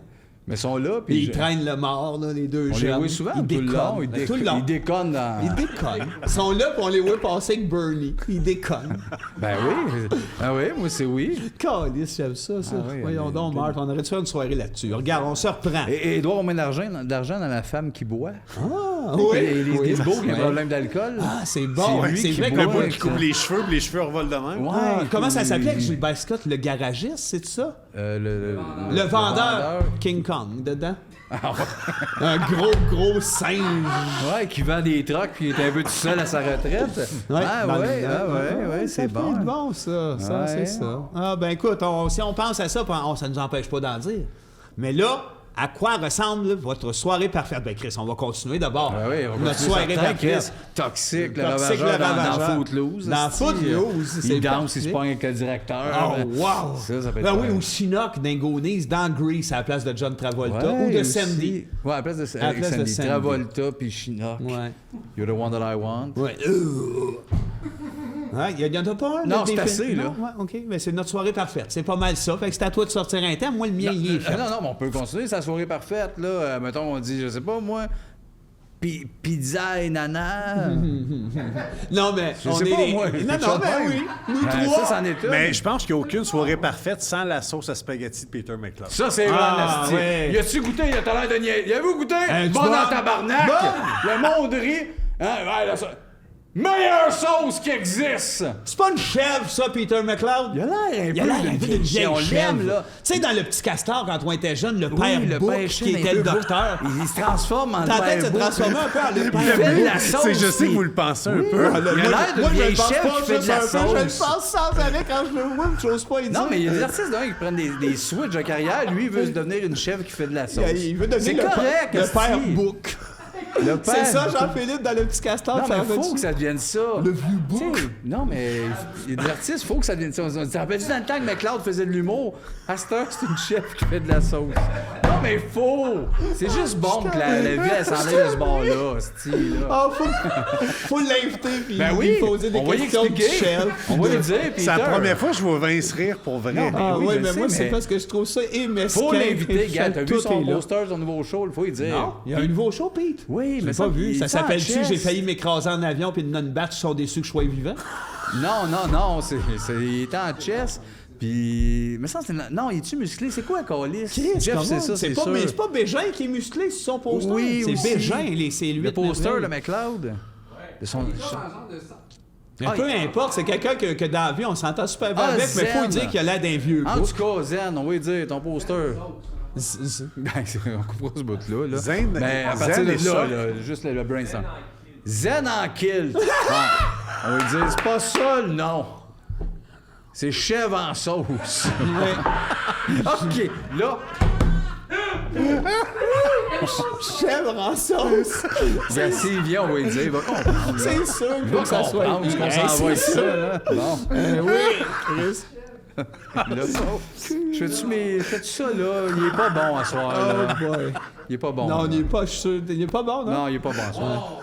Mais ils sont là, Puis puis ils traînent le mort, là, les deux on les jeunes. voit souvent Ils tout le long. déconnent. Tout le long. Ils déconnent dans... Ils déconnent. Ils sont là puis on les voit passer avec Bernie. Ils déconnent. Ben oui. Ah oui, moi c'est oui. Calice, j'aime ça. Ah oui, Voyons donc, Marthe, on aurait dû faire une soirée là-dessus. Regarde, on se reprend. Et Edouard, on met de l'argent dans la femme qui boit. Ah, Les Gizmo qui a un Ouais. problème d'alcool. Ah, c'est bon. C'est lui C'est qui vrai boit. Le qu'on bout qui coupe les cheveux, puis les cheveux revolent de même. Ouais, Ah, comment ça puis- s'appelait avec Gilbert Scott, le garagiste, c'est ça? Le Le vendeur King Kong dedans. Ah Un gros singe. Ouais, qui vend des trucks puis il est un peu tout seul à sa retraite. C'est bon. C'est bon, ça. Ça, Ouais. c'est ça. Ah, ben écoute, si on pense à ça, ça nous empêche pas d'en dire. Mais là, à quoi ressemble votre soirée parfaite? Ben, Chris, on va continuer d'abord. Ben oui, on va Notre continuer soirée certain, parfaite. Chris. Toxique, le Toxique, ravageur le ravageur. dans Footloose. Dans esti. Footloose, c'est Il danse, il se parfait. pogne avec le directeur. Oh, wow! Ça peut être Ben oui, pas- ou Chinook dans Goonies, dans Grease, à la place de John Travolta, Ouais, ou de aussi. Sandy. Ouais, à la place de À la place de Sandy. Sandy. Travolta puis Chinook. Ouais. You're the one that I want. Ouais. Ouais, il y en a pas un? Non, des c'est assez, films? là. Non? Ouais, OK. Mais c'est notre soirée parfaite. C'est pas mal ça. Fait que c'est à toi de sortir un thème. Moi, le mien, il est fait. Non, mais on peut continuer sa soirée parfaite. Là. Mettons, on dit, je sais pas, moi, pizza et nana. Non, mais Je sais pas, moi. Non, quelque non, chose de mais même. oui. Nous Ben, trois. ça, c'en est une. Mais je pense qu'il n'y a aucune soirée parfaite sans la sauce à spaghetti de Peter McLeod. Ça, c'est Ah, asti. ouais. Y a-tu goûté? T'as l'air de niaiser. Y avez-vous goûté? Du Bon bon. dans tabarnak! Bon. Le monde rit. Hein? Ouais, là, ça... Meilleure sauce qui existe! C'est pas une chèvre, ça, Peter McLeod? Il a l'air un Il a l'air un peu d'une vieille on l'aime, chèvre. là. Tu sais, dans le petit castor, quand on était jeune, le Oui, père le Book, père qui Chine, était un le peu docteur. Il se transforme en Ta tête père se Book. transformait un peu en le Il père fait de Book. la sauce. C'est, je sais que puis- vous le pensez un peu. Il a l'air d'une vieille chèvre qui fait de la Je le sauce. pense sans arrêt quand je le vois, je n'ose pas y dire. Non, mais il y a des artistes d'un qui prennent des switches de carrière. Lui, il veut devenir une chèvre qui fait de la sauce. Il veut devenir C'est le correct, le père asti. Book. Le C'est père ça, Book. Jean-Philippe, dans le petit castor. Non, ça mais en faut fait-tu? que ça devienne ça. Le vieux Book. T'sais, non, mais il y a des artistes, faut que ça devienne ça. On se rappelle-tu dans le temps que McLeod faisait de l'humour? À cette heure, c'est une chef qui fait de la sauce. Non, mais faut! C'est juste bon que la vie, elle s'en aille de ce bord-là, style. Ah, faut l'inviter, puis Ben oui, il poser des on va y questions de expliquer. chef. On va lui dire, Peter. C'est la première fois que je vois Vince rire pour vrai. Non, Ah oui, oui, je mais sais, moi, c'est mais- parce que je trouve ça mesquin. Faut l'inviter, gars. T'as vu Tout son est là. poster, son nouveau show? Il faut lui dire. Non, il y a un nouveau show, Pete. Oui, Je mais l'ai pas vu. Ça en s'appelle-tu chess. J'ai failli m'écraser en avion puis de non-batch sont déçus que je sois vivant? Non, il était en chess. Puis, mais ça, c'est... Non, il est-tu musclé? C'est quoi, Calis? Jeff, c'est ça, c'est pas, sûr. mais c'est pas Bégin qui est musclé sur son poster. Oui, c'est aussi. Bégin, c'est lui. Le poster, le McLeod. De son... Mais peu importe, c'est quelqu'un que dans la vie, on s'entend super bien Ah, avec, mais faut Zen. dire qu'il a l'air d'un vieux En book. tout cas, Zen, on va lui dire, ton poster. Ben, on coupera ce bout-là. Là. Zen- Ben, à partir Zen de et ça. là, juste le brainstorm. Zen en kilt. On va lui dire, c'est pas ça le nom. C'est chèvre en sauce. OK, là, Chèvre en sauce. ben, s'il vient, on va lui dire, il va comprendre. C'est sûr Il qu'il va faut que ça soit. comprendre ce qu'on Hey, s'en va c'est avec ça. Là. Bon. Oui, Chris. Là, fais-tu ça, là? Il est pas bon à soir, là. Oh boy. Il est pas bon. Non, là. il est pas, je suis sûr, il est pas bon, non? Non, il est pas bon à soir.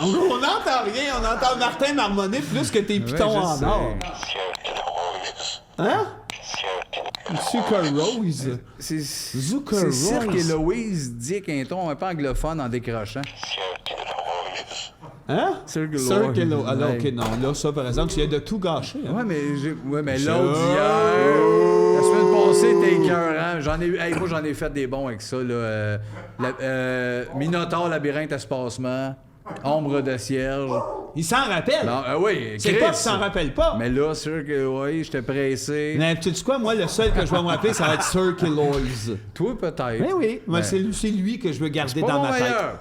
On n'entend rien, on entend Martin marmonner plus que tes pitons Ouais, je en sais. or. Hein? Zucker Rose. C'est Zucker Cirque et Rose. Louise dit qu'un ton un peu anglophone en décrochant. Hein? Cirque Cirque Louise. Louise. Ah là, Ouais. ok, non, là, ça, par exemple, tu viens de tout gâcher. Hein? Ouais, mais l'autre d'hier, la semaine passée, t'es écœurant. Moi, j'en ai fait des bons avec ça, là. Minotaure, labyrinthe, espacement, ombre de cierge. Il s'en rappelle. Non, oui, C'est Chris. pas qu'il s'en rappelle pas. Mais là, Cirque Louise, j'étais pressé. Mais tu sais quoi, moi, le seul que je vais me rappeler, ça va être Cirque Louise. Toi, peut-être. Ben oui, mais Ouais. c'est lui que je veux garder Pas dans mon ma tête. meilleur.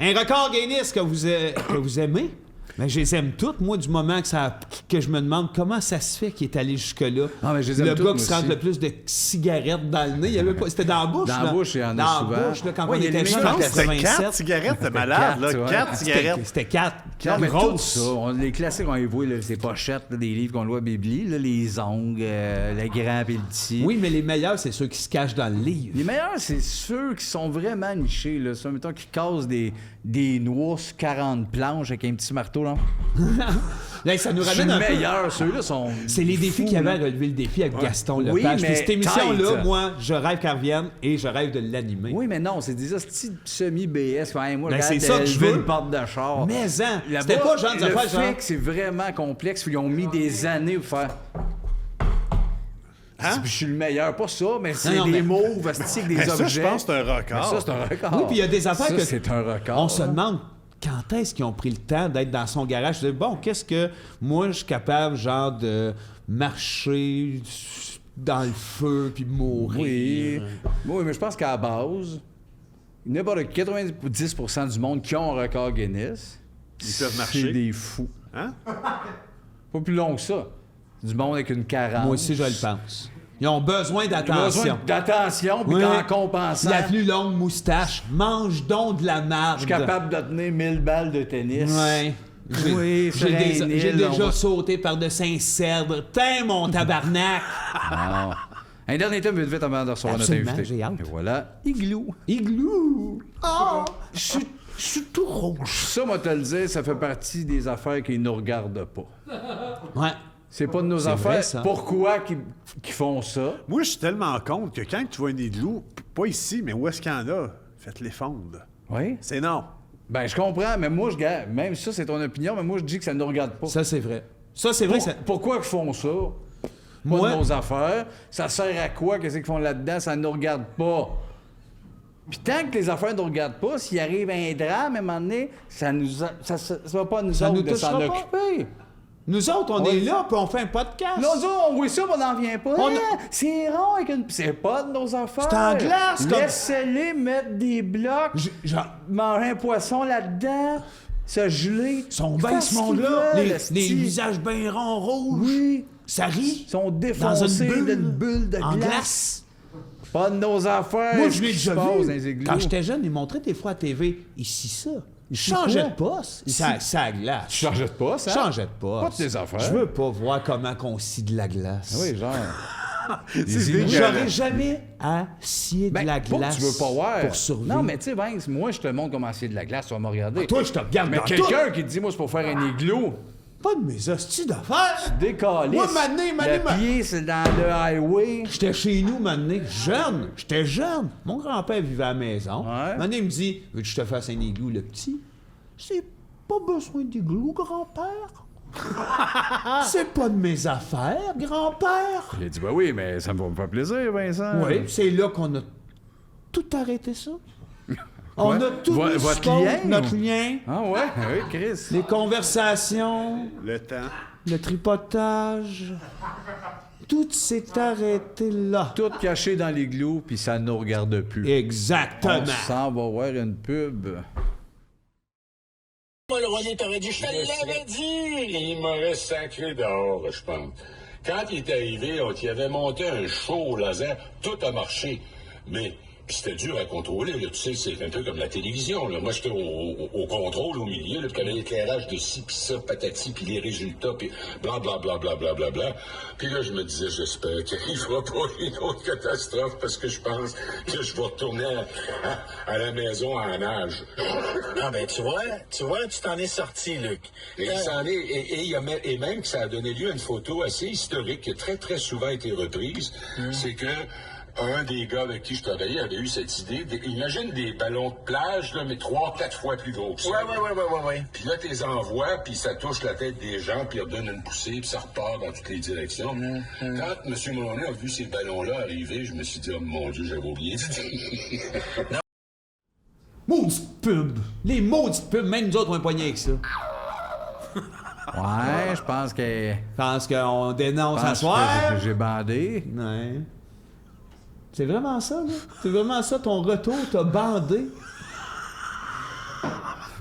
Un record Guinness que vous aimez? Ben, je les aime toutes, moi, du moment que je me demande comment ça se fait qu'il est allé jusque-là. Ah, mais je les aime le toutes, gars qui moi se rentre aussi. le plus de cigarettes dans le nez, il y avait pas... c'était dans la bouche, Dans là. la bouche, il y en a Dans souvent. la bouche, là, quand Ouais, on il y a était des jeunes, en mélanges, C'était 87. 4 cigarettes, t'es malade, là. Quatre, ouais. 4 cigarettes. C'était 4. Non, mais tout grosses. ça, les classiques, on les voit, là, ces pochettes, là, des livres qu'on voit à Bibli, là, les ongles, le grand et le petit. Oui, mais les meilleurs, c'est ceux qui se cachent dans le livre. Les meilleurs, c'est ceux qui sont vraiment nichés, là. Ceux, mettons, qui cassent des noix sur 40 planches avec un petit marteau, là. Là, ça nous C'est ramène le un peu... meilleur, ceux-là sont... C'est les défis fous, qu'il y avait là. à relever le défi avec Gaston Oui, Lepage. mais Puis cette émission-là, tight. moi, je rêve qu'elle revienne et je rêve de l'animer. Oui, mais non, c'est des hosties semi-BS. Hey, moi, Ben, regarde, c'est ça que je lever veux. une porte de char. Mais hein, Là-bas, c'était pas genre de le affaires fait genre... que c'est vraiment complexe, puis ils ont mis des années pour faire... Hein? Je suis le meilleur, pas ça, mais c'est Non, des mais- mots, avec des Mais ça, objets. je pense que c'est un Mais record. ça, c'est un record. Oui, puis il y a des affaires Ça, que... c'est un record. On se demande quand est-ce qu'ils ont pris le temps d'être dans son garage. Je dis, bon, qu'est-ce que moi, je suis capable, genre, de marcher dans le feu puis mourir. Oui. Oui, mais je pense qu'à la base, n'importe 90% du monde qui ont un record Guinness, Ils peuvent c'est marcher. des fous. Hein? Pas plus long que ça. Du monde avec une carence. Moi aussi, je le pense. Ils ont besoin Ils ont d'attention. besoin d'attention, puis Oui. en compensant, La plus longue moustache. Mange donc de la marde. je suis capable de tenir 1000 balles de tennis. Ouais. Oui, sur un J'ai île, on déjà va- sauté par de Saint-Cèdre. Tain, mon tabarnak! Non. Un dernier thème, vite avant de recevoir notre Absolument, invité. j'ai hâte. Et voilà. Igloo. Igloo! Oh! Je suis tout rouge. Ça, moi, te le dire, ça fait partie des affaires qui ne nous regardent pas. Ouais. C'est pas de nos C'est affaires. vrai, ça. Pourquoi qu'ils font ça? Moi, je suis tellement contre que quand tu vois un igloo, pas ici, mais où est-ce qu'il y en a, faites-les fondre. Oui. C'est non. Ben, je comprends, mais moi, même ça, c'est ton opinion, mais moi, je dis que ça ne nous regarde pas. Ça, c'est vrai. Ça, c'est vrai. Pourquoi ils font ça? Moi- Pas de nos affaires. Ça sert à quoi? Qu'est-ce qu'ils font là-dedans? Ça ne nous regarde pas. Puis tant que les affaires ne nous regardent pas, s'il arrive un drame, à un moment donné, ça va pas nous Ça autres nous de s'en touchera pas. occuper. Nous autres, on est là, puis on fait un podcast. Nous autres, on voit ça, mais on n'en vient pas. On a- Ah, c'est rond avec une... C'est pas de nos affaires. C'est en glace, comme- Laissez-les mettre des blocs, manger un poisson là-dedans, se geler. Ils sont bien, Faire ce ce qu'ils monde-là. veulent, Les esti. visages bien ronds, rouges. Oui. Ça rit. Ils sont Dans défoncés une d'une bulle de en glace. glace. Pas de nos affaires. Moi, ce je l'ai qui déjà se passe dans les vu. igloos. Quand j'étais jeune, ils montraient des fois à TV. Ici, ça. Ils Ici changeaient quoi? de poste. Ça glace. Tu changeais de poste, hein? Changeais de poste. Pas de tes affaires. Je veux pas voir comment qu'on scie de la glace. Oui, genre. C'est J'aurais dégueulasse. jamais à scier de Ben, la pas que glace tu veux pas voir. pour survivre. Non, mais tu sais, Vince, moi, je te montre comment scier de la glace, tu vas me regarder. Toi, je te regarde Mais dans quelqu'un qui te dit, moi, c'est pour faire un igloo, Pas de mes hosties d'affaires. décalisse. Moi, mané, Le pied, c'est dans le highway. J'étais chez nous, mané, jeune. J'étais jeune. Mon grand-père vivait à la maison. Ouais. Mané, il me dit, veux-tu que je te fasse un igloo, le petit? C'est pas besoin d'igloo, grand-père. C'est pas de mes affaires, grand-père. Il a dit, ben oui, mais ça me va me faire plaisir, Vincent. Oui, c'est là qu'on a tout arrêté ça. On a tout mis Votre sur pause, lien, notre ou? lien, Ah ouais? Oui, Chris. les conversations, Le temps. le tripotage. Tout s'est arrêté là. Tout caché dans l'igloo, puis ça ne nous regarde plus. Exactement. On s'en va voir une pub. Moi, le René t'aurait dit, je te l'avais dit! Il m'aurait sacré dehors, je pense. Quand il est arrivé, on y avait monté un show au laser, tout a marché. Mais puis c'était dur à contrôler, là, tu sais, c'est un peu comme la télévision. Là. Moi, j'étais au contrôle, au milieu, là, puis t'avais l'éclairage de ci, puis ça, patati, puis les résultats, puis bla. Puis là, je me disais, j'espère qu'il n'arrivera pas une autre catastrophe, parce que je pense que je vais retourner à la maison en nage. Ah ben, tu vois, tu t'en es sorti, Luc. Et, et même que ça a donné lieu à une photo assez historique qui a très, très souvent été reprise. C'est que un des gars avec qui je travaillais avait eu cette idée. Imagine des ballons de plage, là, mais 3-4 fois plus gros que ça. Ouais. Puis là, tu les envoies, puis ça touche la tête des gens, puis ils redonnent une poussée, puis ça repart dans toutes les directions. Quand M. Mulroney a vu ces ballons-là arriver, je me suis dit, oh mon Dieu, j'avais oublié de dire. Maudite pub. Les maudites pubs, même nous autres, on est poignés avec ça. Ouais, je pense que... Je pense qu'on dénonce à pense soir. que j'ai bandé. Ouais. C'est vraiment ça, là? C'est vraiment ça, ton retour, t'as bandé.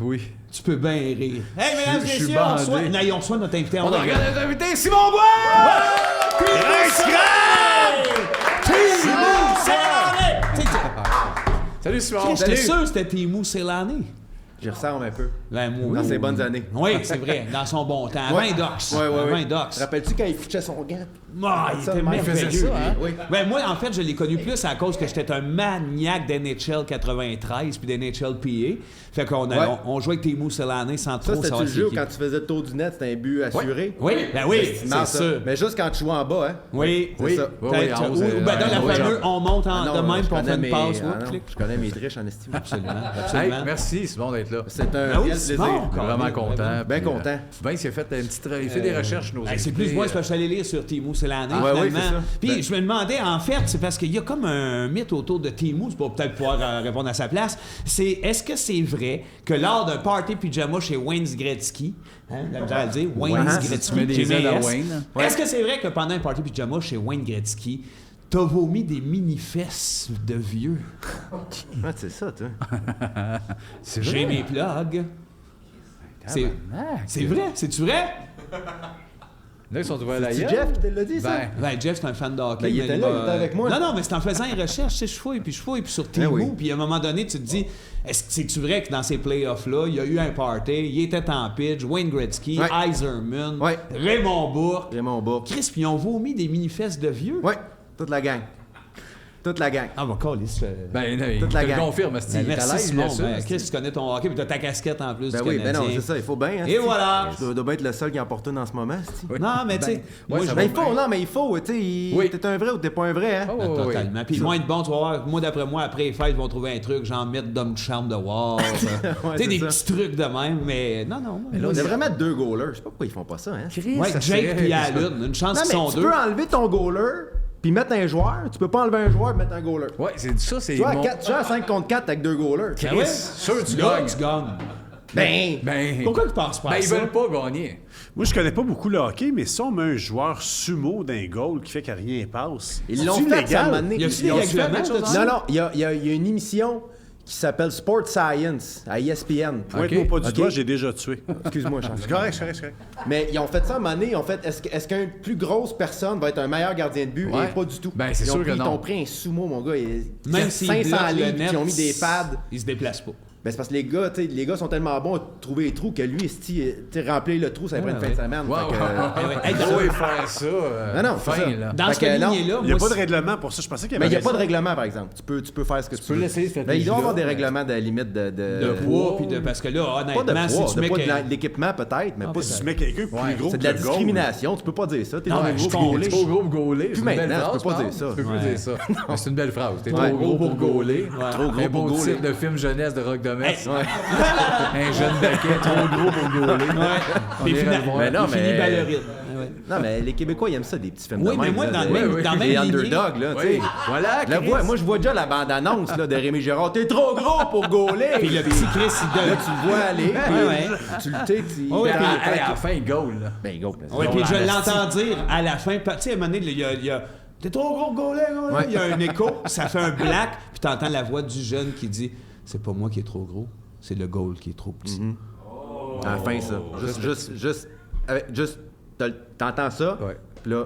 Oui. Tu peux bien rire. Hey, mesdames et Je suis messieurs, on bandé. reçoit... Non, on reçoit notre invité. On a regardé notre invité, Simon Bois! Salut Simon! J'étais sûr que c'était Timo Célané. J'y ressemble un peu. Ben, moi, Dans ses bonnes années. Oui, c'est vrai, dans son bon temps. Ouais. 20 docs. Ouais. 20 docs. Te rappelles-tu quand il fichait son gant? Ah, il Ça, était il faisait merveilleux. ça, hein? lui. Oui. Ben, moi, en fait, je l'ai connu plus à cause que j'étais un maniaque d'NHL 93 puis d'NHL PA. Fait qu'on on jouait avec Timo Célané sans Ça, trop c'était-tu savoir le c'est jeu où qui. quand tu faisais le tour du net, c'était un but assuré? Oui, ben oui, C'est marrant, c'est ça. sûr. Mais juste quand tu jouais en bas, hein? Oui, C'est ça. Oui, Peut-être, en haut, ou ben, dans la oui, fameuse, on monte Ah non, de même je pour faire connais une passe. mes- Ouais, ah non, clic. je connais mes triches en estime. Absolument, Hey, absolument. merci Simon d'être là. C'est un Ben oui, réel plaisir. Simon. Vraiment content. Bien Puis, content. Vince, il a fait une petite... Il fait des recherches, nos Hey, c'est invités. plus moi, c'est parce que je suis allé lire sur Timo Célané, Ah, ouais, finalement. oui, c'est ça. Puis Ben- je me demandais, en fait, c'est parce qu'il y a comme un mythe autour de Timo, c'est pour peut-être pouvoir répondre à sa place. C'est, est-ce que c'est vrai que lors d'un party pyjama chez Wayne Gretzky, hein, la misère à le dire, Wayne Ouais, Gretzky, tu mets des j'ai mis ailes à S. Wayne. Est-ce que c'est vrai que pendant un party pyjama chez Wayne Gretzky, t'as vomi des mini-fesses de vieux? Ah, c'est ça, toi. C'est J'ai vrai. mes plugs. C'est vrai? C'est-tu vrai? Là, ils sont ouverts la C'est gueule. Jeff qui te l'a dit, ça? Ben, Ben, Jeff, c'est un fan de hockey. Ben, il mais était là, il était avec moi. Non, mais c'est en faisant une recherche, tu sais, je fouille, puis sur Timo, oui. puis à un moment donné, tu te dis, c'est-tu vrai que dans ces playoffs-là, il y a eu un party, il était en pitch, Wayne Gretzky, Ouais. Yzerman, Ouais. Raymond Bourque, Raymond Bas. Chris, puis ils ont vomi des mini-fesses de vieux. Ouais, toute la gang. Toute la gang. Ah, bon, calisse. Ben, il Toute la te le gang. confirme, c'est Merci, à l'aise, Simon. là-dessus. Ben, Chris, tu connais ton hockey, puis t'as ta casquette en plus Ben du oui, ben Canadien. non, c'est ça, il faut bien. Hein, Et voilà! Je dois bien être le seul qui en porte une en ce moment, c'est-tu? Non, mais tu sais, moi, je Ben, il faut, non, mais il faut, tu sais, Oui. t'es un vrai ou t'es pas un vrai, hein? Oh, oui. Totalement. Puis moins de bon, tu vas voir, moi d'après moi, après les fêtes, ils vont trouver un truc, genre mettre d'homme de charme de war. Tu sais, c'est des ça. petits trucs de même, mais non, non. On devrait mettre 2 goalers. Je sais pas pourquoi ils font pas ça, hein? Ouais, Ça Jake serait- puis Allen, une chance Non, qu'ils mais sont tu deux. peux enlever ton goaler puis mettre un joueur. Tu peux pas enlever un joueur et mettre un goaler. Ouais, c'est ça, c'est Tu vois, mon... tu joues à 5 contre 4 avec 2 goalers. Ben ouais. sûr, tu Là, gagnes. tu gagnes. Ben, Pourquoi tu penses pas à Ben, ils ça? veulent pas gagner. Moi, je connais pas beaucoup le hockey, mais si on met un joueur sumo d'un goal qui fait que rien passe, ils l'ont c'est-tu fait, légal? ça, à un moment donné. Y a-tu des Ils ont règlements fait quelque chose de de- ça? Non, non, il y a une émission qui s'appelle Sport Science à ESPN. Pointe-moi pas du Ok. doigt, j'ai déjà tué. Excuse-moi, Charles. C'est correct, c'est correct, c'est correct. Mais ils ont fait ça à un moment donné. Ils ont fait, est-ce qu'une plus grosse personne va être un meilleur gardien de but? Ouais. Et pas du tout. Ben, c'est Ils ont sûr que pris- non. Ils ont pris un sumo, mon gars. Même s'ils 500 bloquent le livres, net, puis ils ont mis des pads. Ils se déplacent pas. Ben, c'est parce que les gars, tu sais, les gars sont tellement bons à trouver les trous que lui, tu sais, remplir le trou, ça prend une fin de semaine. Wow, Fait que, Hey, On va faire ça. Non, c'est fin, ça. là. Dans Fait ce que non, lignée-là, Il n'y a moi, pas de règlement pour ça. Je pensais qu'il y Mais avait il n'y a pas de ça. règlement, par exemple. Tu peux faire ce que tu veux. peux laisser cette Ben, il doit y avoir des stratégie-là, règlements de limite de de poids, puis de. Parce que là, Pas de honnêtement, poids, si tu de mets pas que- de l'équipement peut-être, mais pas Si tu de... mets quelqu'un plus gros C'est que de la le goal. discrimination, tu peux pas dire ça. T'es Non, trop mais gros je pour comprends. gauler. T'es trop gros pour gauler. Plus C'est une belle maintenant, phrase, tu peux pas par dire ça. contre. Tu peux Ouais. plus dire ça. Mais c'est une belle phrase. T'es Ouais. trop gros pour gauler. Trop gros Un pour beau gauler. titre de film jeunesse de Rock de Metz. Ouais. Un jeune baquet trop gros pour gauler. On Puis ira finalement, le voir. Mais non, il finit mais- ballerine. Ouais. Non, mais les Québécois, ils aiment ça, des petits films Oui, de mais même, moi, là, dans de- le même- oui. dans le les même lignée- underdogs, là, tu Oui. sais. Voilà, Je la vois, moi, je vois déjà la bande-annonce là, de Rémi Gérard. T'es trop gros pour gauler! Puis le petit Chris, il Là, donne. tu le vois aller, puis ouais. tu le sais, tu... Ouais, Puis puis- à la fin, il goal. là. Ben, go. Oui, puis je l'entends dire à la fin. Tu sais, à un moment donné, il y a t'es trop gros pour gauler, gars. Ouais. Il y a un écho, ça fait un black, puis t'entends la voix du jeune qui dit c'est pas moi qui est trop gros, c'est le goal qui est trop petit. À la fin, ça. Juste, t'entends ça, Ouais. puis là,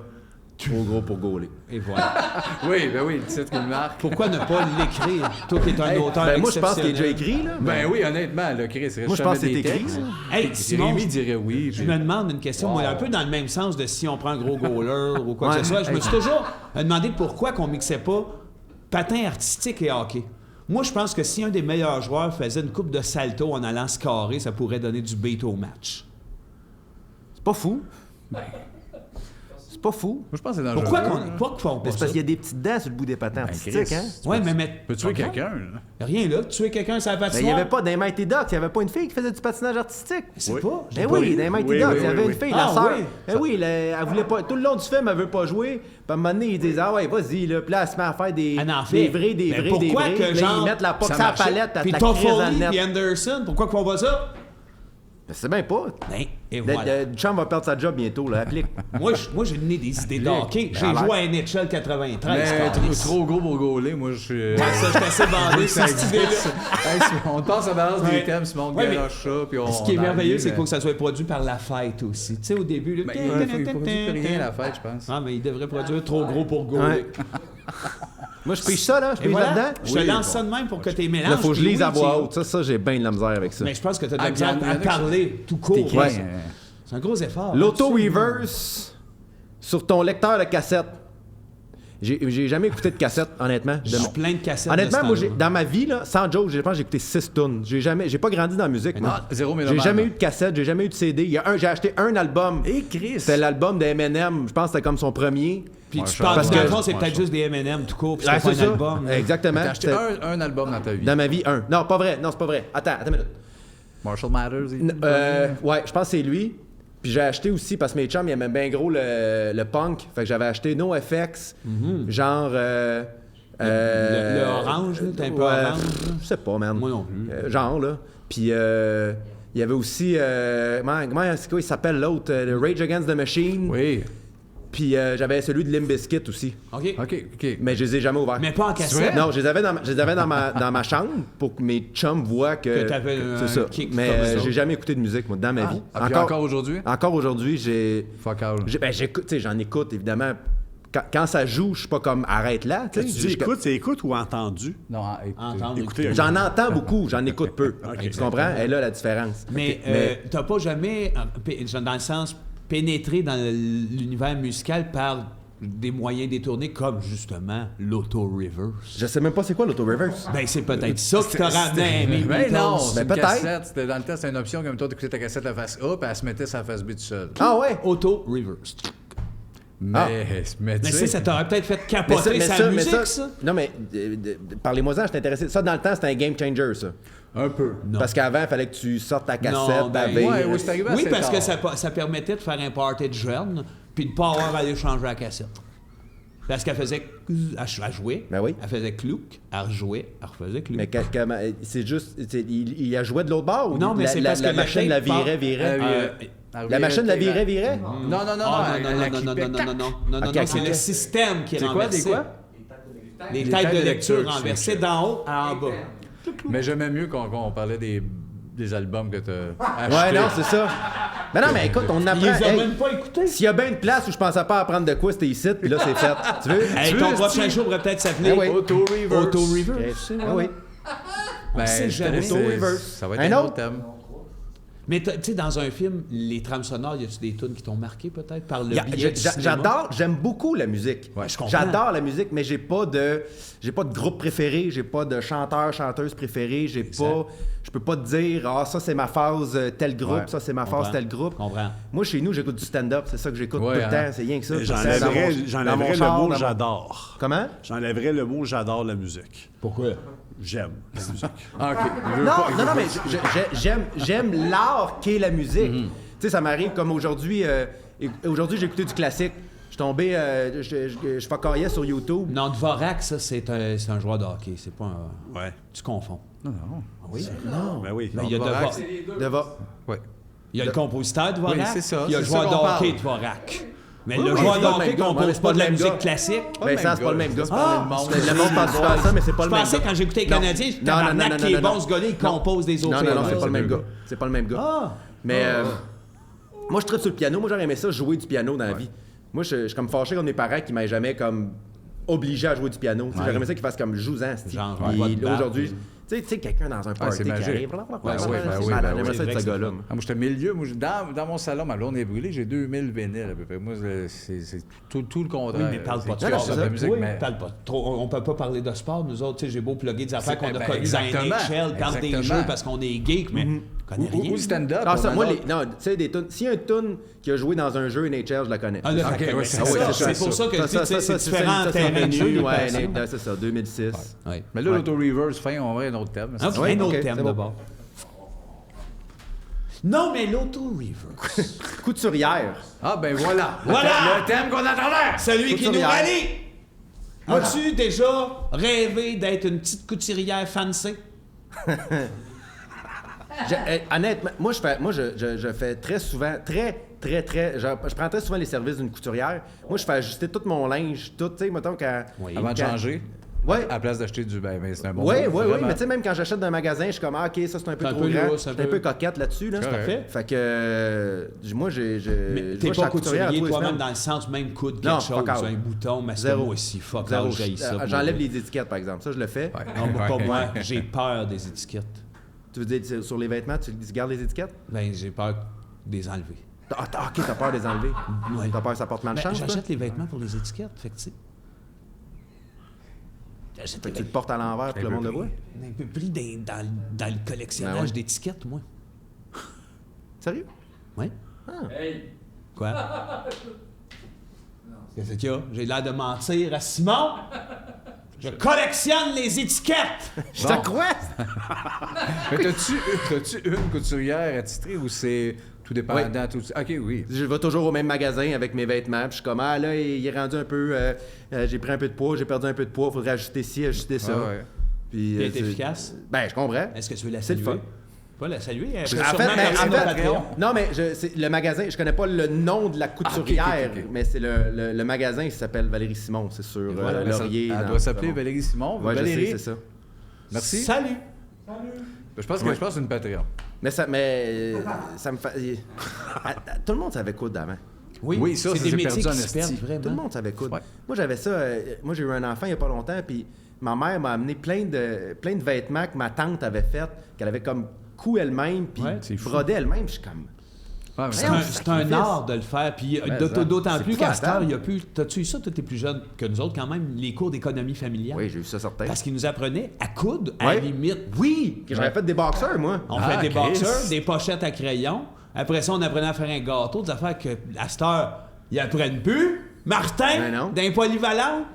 trop gros pour gauler. Et voilà. Oui, ben oui, le titre qu'il marque. Pourquoi ne pas l'écrire? Toi qui es un Hey, auteur Ben, moi, je pense qu'il est déjà exceptionnel. écrit, là. Ben oui, honnêtement, là, Chris, reste Moi, je pense que jamais c'est des écrit, textes. là. Hey, Simon, Rémi dirait oui. je puis- me demande une question, moi, un peu dans le même sens de si on prend un gros goaler ou quoi que Ouais. ce soit. Je me suis toujours demandé pourquoi qu'on mixait pas patin artistique et hockey. Moi, je pense que si un des meilleurs joueurs faisait une coupe de salto en allant scorer, ça pourrait donner du beat au match. C'est pas fou. C'est pas fou. Moi, je pense que c'est dangereux. Pourquoi qu'on font pas Mais c'est ça? parce qu'il y a des petites dents sur le bout des patins artistiques, Chris, hein? Ouais, mais Peux tuer quelqu'un, là? rien là, tuer quelqu'un sur la Ben, il patinoire. n'y avait pas dans les Mighty Ducks, il n'y avait pas une fille qui faisait du patinage artistique. C'est pas. Ben oui, dans les Mighty Oui, Ducks, oui, il y avait oui, une oui. fille, Ah, la sœur. oui. Ben oui, elle voulait pas. Tout le long du film, elle veut pas jouer. Puis à un moment donné, ils disent ah ouais, vas-y, là. Puis là, elle se met à faire des Elle en fait. des vrais, des Ben, vrais, des pourquoi vrais. que, Puis là, genre, ils mettent la poque ça sur la marchait? palette, Puis elle te la crise dans le Toffoli net. puis Anderson, pourquoi qu'on voit ça? Ben, c'est bien pas. Ben, et voilà. Duchamp va perdre sa job bientôt, là. Applique. Moi, j'ai donné des idées de hockey. J'ai Ben, joué à NHL 93. Mais câlisse. trop gros pour gauler, moi, je suis... Ouais, ça, je suis assez bandé sur cette idée-là. Hey, on te passe à balance Ouais. des thèmes, Simon, Ouais, mais galoche ça, puis on... Ce qui est on merveilleux, arrive, c'est qu'il faut que ça soit produit par La Fête aussi. Tu sais, au début... Là, Ben, il produit plus rien à la fête, je pense. Ah, mais il devrait produire trop gros pour gauler. Ouais. Moi, je pige ça, là. Je Et pige voilà, là-dedans. je te lance ça de même pour que tu mélanges. Là, faut que je puis lise oui, à voix tu- haute. Ça, j'ai bien de la misère avec ça. Mais je pense que tu as de Ah, la misère bien, il y en à a qui parler tout court. T'écris, Ouais. C'est un gros effort. L'auto-reverse sur ton lecteur de cassette. J'ai jamais écouté de cassette, honnêtement. J'ai plein de cassettes. Honnêtement, de moi, ce temps-là. dans ma vie, là, sans joke, je pense que j'ai écté 6 tonnes. J'ai pas grandi dans la musique, moi. Ah, zéro J'ai mélomane. jamais eu de cassette, j'ai jamais eu de CD. J'ai acheté un album. Et Chris! C'était l'album de Eminem. Je pense que c'était comme son premier. Puis Ouais, tu Charles, penses parce qu'en que- fond, c'est peut-être juste des M&M tout court, puis Ah, c'est pas c'est un ça. album. Exactement. T'as acheté C'était- un album dans ta vie. Dans ma vie, un. Non, pas vrai. Non, c'est pas vrai. Attends une minute. Marshall Mathers. Ouais, je pense que c'est lui. Puis j'ai acheté aussi, parce que mes chums, ils aimaient bien gros le punk. Fait que j'avais acheté NoFX, genre... Le orange, là, t'es un peu ouais, orange. là. Je sais pas, man. Moi non plus. Genre, là. Puis il y avait aussi... comment c'est quoi, il s'appelle l'autre? le Rage Against the Machine. Oui. Puis j'avais celui de Limp Bizkit aussi. OK. OK. Mais je les ai jamais ouverts. Mais pas en cassette. Non, je les avais dans ma chambre pour que mes chums voient que... Que t'avais un c'est ça. kick Mais comme ça. j'ai jamais écouté de musique, moi, dans ma vie. Ah, puis encore aujourd'hui? Encore aujourd'hui, j'ai... Fuck all. J'écoute, tu sais, j'en écoute, évidemment. Quand ça joue, je suis pas comme arrête là. Tu dis écoute, c'est écoute ou entendu? Non, Entendre, Écoutez, écouter. J'en entends beaucoup, j'en écoute peu. Tu comprends? Et là, la différence. Mais t'as pas jamais, dans le sens, pénétré dans l'univers musical par des moyens détournés comme justement l'auto-reverse. Je sais même pas c'est quoi l'auto-reverse. Ben, c'est peut-être ça qui t'a ramené. Mais Ben non, c'est une peut-être. cassette. C'était dans le temps, c'était une option comme toi d'écouter ta cassette la face A, puis elle se mettait sa face B tout seul. Ah ouais? Auto-reverse. Mais tu Mais sais, ça t'aurait peut-être fait capoter sa musique, ça. Non, mais parlez-moi-en, je suis intéressé. Ça, dans le temps, c'était un game changer, ça. un peu. Non. Parce qu'avant, il fallait que tu sortes ta cassette, Non, ta ben, veille. ouais, oui, c'est arrivé Oui, assez parce que tard. ça permettait de faire un party de jeunes, puis de ne pas avoir à aller changer la cassette. Parce qu'elle faisait... Elle jouait, Ben oui. elle faisait clouc, elle rejouait, elle refaisait clouc. Mais c'est juste. Il a joué de l'autre bord ou Non, mais c'est parce que la le machine la tape part- virait. Elle La machine la virait. virait? Non, non, non, Ah, elle- non, elle non, non, cliquait. non, non, non, non, non, Ok, non, ok, c'est ok. le système qui est C'est quoi, des renversé. quoi? Les Les têtes têtes de de lecture lecture, renversées d'en haut à en bas. Mais j'aimais mieux quand on parlait des albums que t'as Ouais, achetés. non, c'est ça. Mais non, mais écoute, on Il apprend. les a Hey, même pas écoutés. s'il y a bien une place où je pensais pas apprendre de quoi, c'était ici, puis là, c'est fait. Tu veux? Hey, Tu ton veux, prochain esti? show pourrait peut-être s'appeler Ah oui. Auto-reverse. Auto-reverse. Ah oui. Ben, sait jamais. c'est- Auto-reverse. Ça va être Un un autre? autre thème. Mais tu sais, dans un film, les trames sonores, y a-tu des tunes qui t'ont marqué peut-être par le biais du cinéma? J'adore, j'aime beaucoup la musique. Ouais, je comprends. J'adore la musique, mais j'ai pas de groupe préféré, j'ai pas de chanteur, chanteuse préférée, je peux pas te dire ça c'est ma phase tel groupe, Ouais, ça c'est ma phase comprends. tel groupe. Comprends. Moi chez nous, j'écoute du stand-up, c'est ça que j'écoute Ouais, tout le hein. temps, c'est rien que ça. J'enlèverais Dans mon char, le dans mot mon- j'adore. Comment? J'enlèverais le mot j'adore la musique. Pourquoi? J'aime la musique. Ah, OK. Il veut Non, pas- non, mais j'aime l'art qu'est la musique. Mhm. Tu sais, ça m'arrive comme aujourd'hui. Aujourd'hui, j'ai écouté du classique. Je suis tombé, je facaillais sur YouTube. Non, Dvorak, ça, c'est un joueur de hockey. C'est pas un... Ouais. Tu confonds. Oui. Ben oui. Mais il y a Dvorak, Dvorak. c'est- Deva- Ouais. Il y a le compositeur Dvorak. Oui, c'est ça, Il y a le c'est joueur ça de qu'on hockey parle. Dvorak. Mais Oui, le oui, joueur c'est de pas le hockey même gars. Ouais, compose c'est pas de la même musique gars. classique. Ben, ça, c'est pas le même gars. C'est pas le même monde. Le monde pense souvent à ça, mais c'est pas Je le même pensais gars. quand j'ai écouté les Non. Canadiens, Non, non, tabarnak, non, qui est non, bon non. ce gars-là, il compose des autres. Non, c'est pas le même deux gars. C'est pas le même gars. Ah! Mais moi, je tripe sur le piano. Moi, j'aurais aimé ça, jouer du piano dans la vie. Moi, je suis comme fâché contre mes parents qui m'aient jamais comme obligé à jouer du piano. Tu sais, J'aurais aimé ça qu'ils fassent comme joue-en. c'ti. Genre, Puis pas de là, batte. aujourd'hui, tu sais, quelqu'un dans un party c'est qui magique. arrive. Ben c'est oui, ben oui, malade. ben J'aimerais oui. ça être ce gars-là. moi. Ah, moi, j'étais milieu. Moi, dans mon salon, ma blonde est brûlée, j'ai 2000 vinyles à peu près. Moi, c'est tout le contraire. Oui, mais parle pas de C'est sport. que ça, la musique, Oui, mais... parle pas trop. On peut pas parler de sport, nous autres. Tu sais, j'ai beau plugger des affaires C'est- qu'on a ben, connues dans exactement, NHL, parle des exactement. jeux parce qu'on est geek, mais on connaît rien. Ou stand-up. Ah, ça, on moi, en a- non, tu sais, des tunes. S'il y a une tune qui a joué dans un jeu NHL, je la connais. Ah, là, Ok, fait que ouais, c'est c'est ça. ça, C'est pour ça que tu sais, c'est ça, différents ça, terrains de jeu. il y a Ouais, personne. c'est ça, 2006. Ouais. Mais là, l'auto-reverse, fin, on va à un autre thème. Ok, Ouais, un autre ok, thème c'est bon. d'abord. Non, mais l'auto-reverse. Couturière. Ah, ben voilà. Voilà! Le thème qu'on attendait. Celui qui nous Couturière. rallie. As-tu déjà rêvé d'être une petite couturière fancy? Honnêtement, moi, je fais très souvent, je prends très souvent les services d'une couturière. Moi, je fais ajuster tout mon linge, tout, tu sais, mettons, quand... Avant de changer. Ouais. À la place d'acheter du... Ben, c'est un bon Oui, mot, oui, oui, vraiment. mais tu sais, même quand j'achète d'un magasin, je suis comme, OK, ça, c'est un peu C'est un trop peu grand. lourd, Je c'est un suis un peu- peu coquette là-dessus, là. Correct. Fait que, moi, Mais je t'es vais chez pas la couturière à couturier tous les toi-même semaines. dans le sens même coudre Non, quelque chose, fuck out. un bouton, mais c'est Zéro. moi aussi, fuck Zéro. out, j'haïs ça. J'enlève les étiquettes, par exemple. Ça, je le fais. Non, pas moi, j'ai peur des étiquettes. Tu veux dire, sur les vêtements, tu gardes les étiquettes? Ben, j'ai peur des enlever. OK, t'as peur de les enlever. Ouais. T'as peur que ça porte Ben, malchance, toi? j'achète les vêtements pour les étiquettes, fait que tu sais. J'achète Fait les que tu le portes à l'envers, tout le monde le voit. un peu pris dans le collectionnage Ben ouais. d'étiquettes, moi. Sérieux? Oui? Quoi? Qu'est-ce qu'il y a? J'ai l'air de mentir à Simon? Je collectionne les étiquettes! Je te crois! Mais t'as-tu une couturière attitrée ou c'est tout dépendant? Tout... OK, oui. Je vais toujours au même magasin avec mes vêtements, puis je suis comme, ah là, il est rendu un peu. J'ai pris un peu de poids, j'ai perdu un peu de poids, faudrait ajuster ci, ajuster ça. Ah ouais. Puis, Puis elle est c'est- efficace? Ben, je comprends. Est-ce que tu veux la C'est le saluer? fun. Pas la saluer? Elle peut En fait, sûrement mais- passer en au fait- Patreon. non, mais c'est le magasin, je connais pas le nom de la couturière, ok. mais c'est le magasin qui s'appelle Valérie Simon, c'est sur Voilà, Laurier. Elle dans- doit s'appeler vraiment. Valérie Simon. Ouais, Valérie, je sais, c'est ça. merci. Salut! Je pense que c'est une Patreon. Mais ça me fait. Tout le monde savait coudre avant. Oui, ça, c'est ça des s'est métiers perdu en qui se esti. perdent, Tout le vraiment. monde savait coudre. Ouais. Moi, j'avais ça. Moi, j'ai eu un enfant il n'y a pas longtemps, puis ma mère m'a amené plein de vêtements que ma tante avait fait, qu'elle avait comme cou elle-même, puis Ouais, c'est fou. brodé elle-même. Je suis comme. Ouais, mais C'est un art de le faire. Puis d'autant c'est plus qu'à cette heure, épouvantable. il y a plus. T'as-tu eu ça, toi, t'es plus jeune que nous autres, quand même, les cours d'économie familiale? Oui, j'ai eu ça certain. Parce qu'ils nous apprenaient à coudre, à Ouais. la limite. Oui! J'aurais fait des boxeurs, moi. On fait des Chris. boxeurs, des pochettes à crayon. Après ça, on apprenait à faire un gâteau, des affaires que, à cette heure, ils apprennent plus. Martin, Ben non. d'un polyvalent.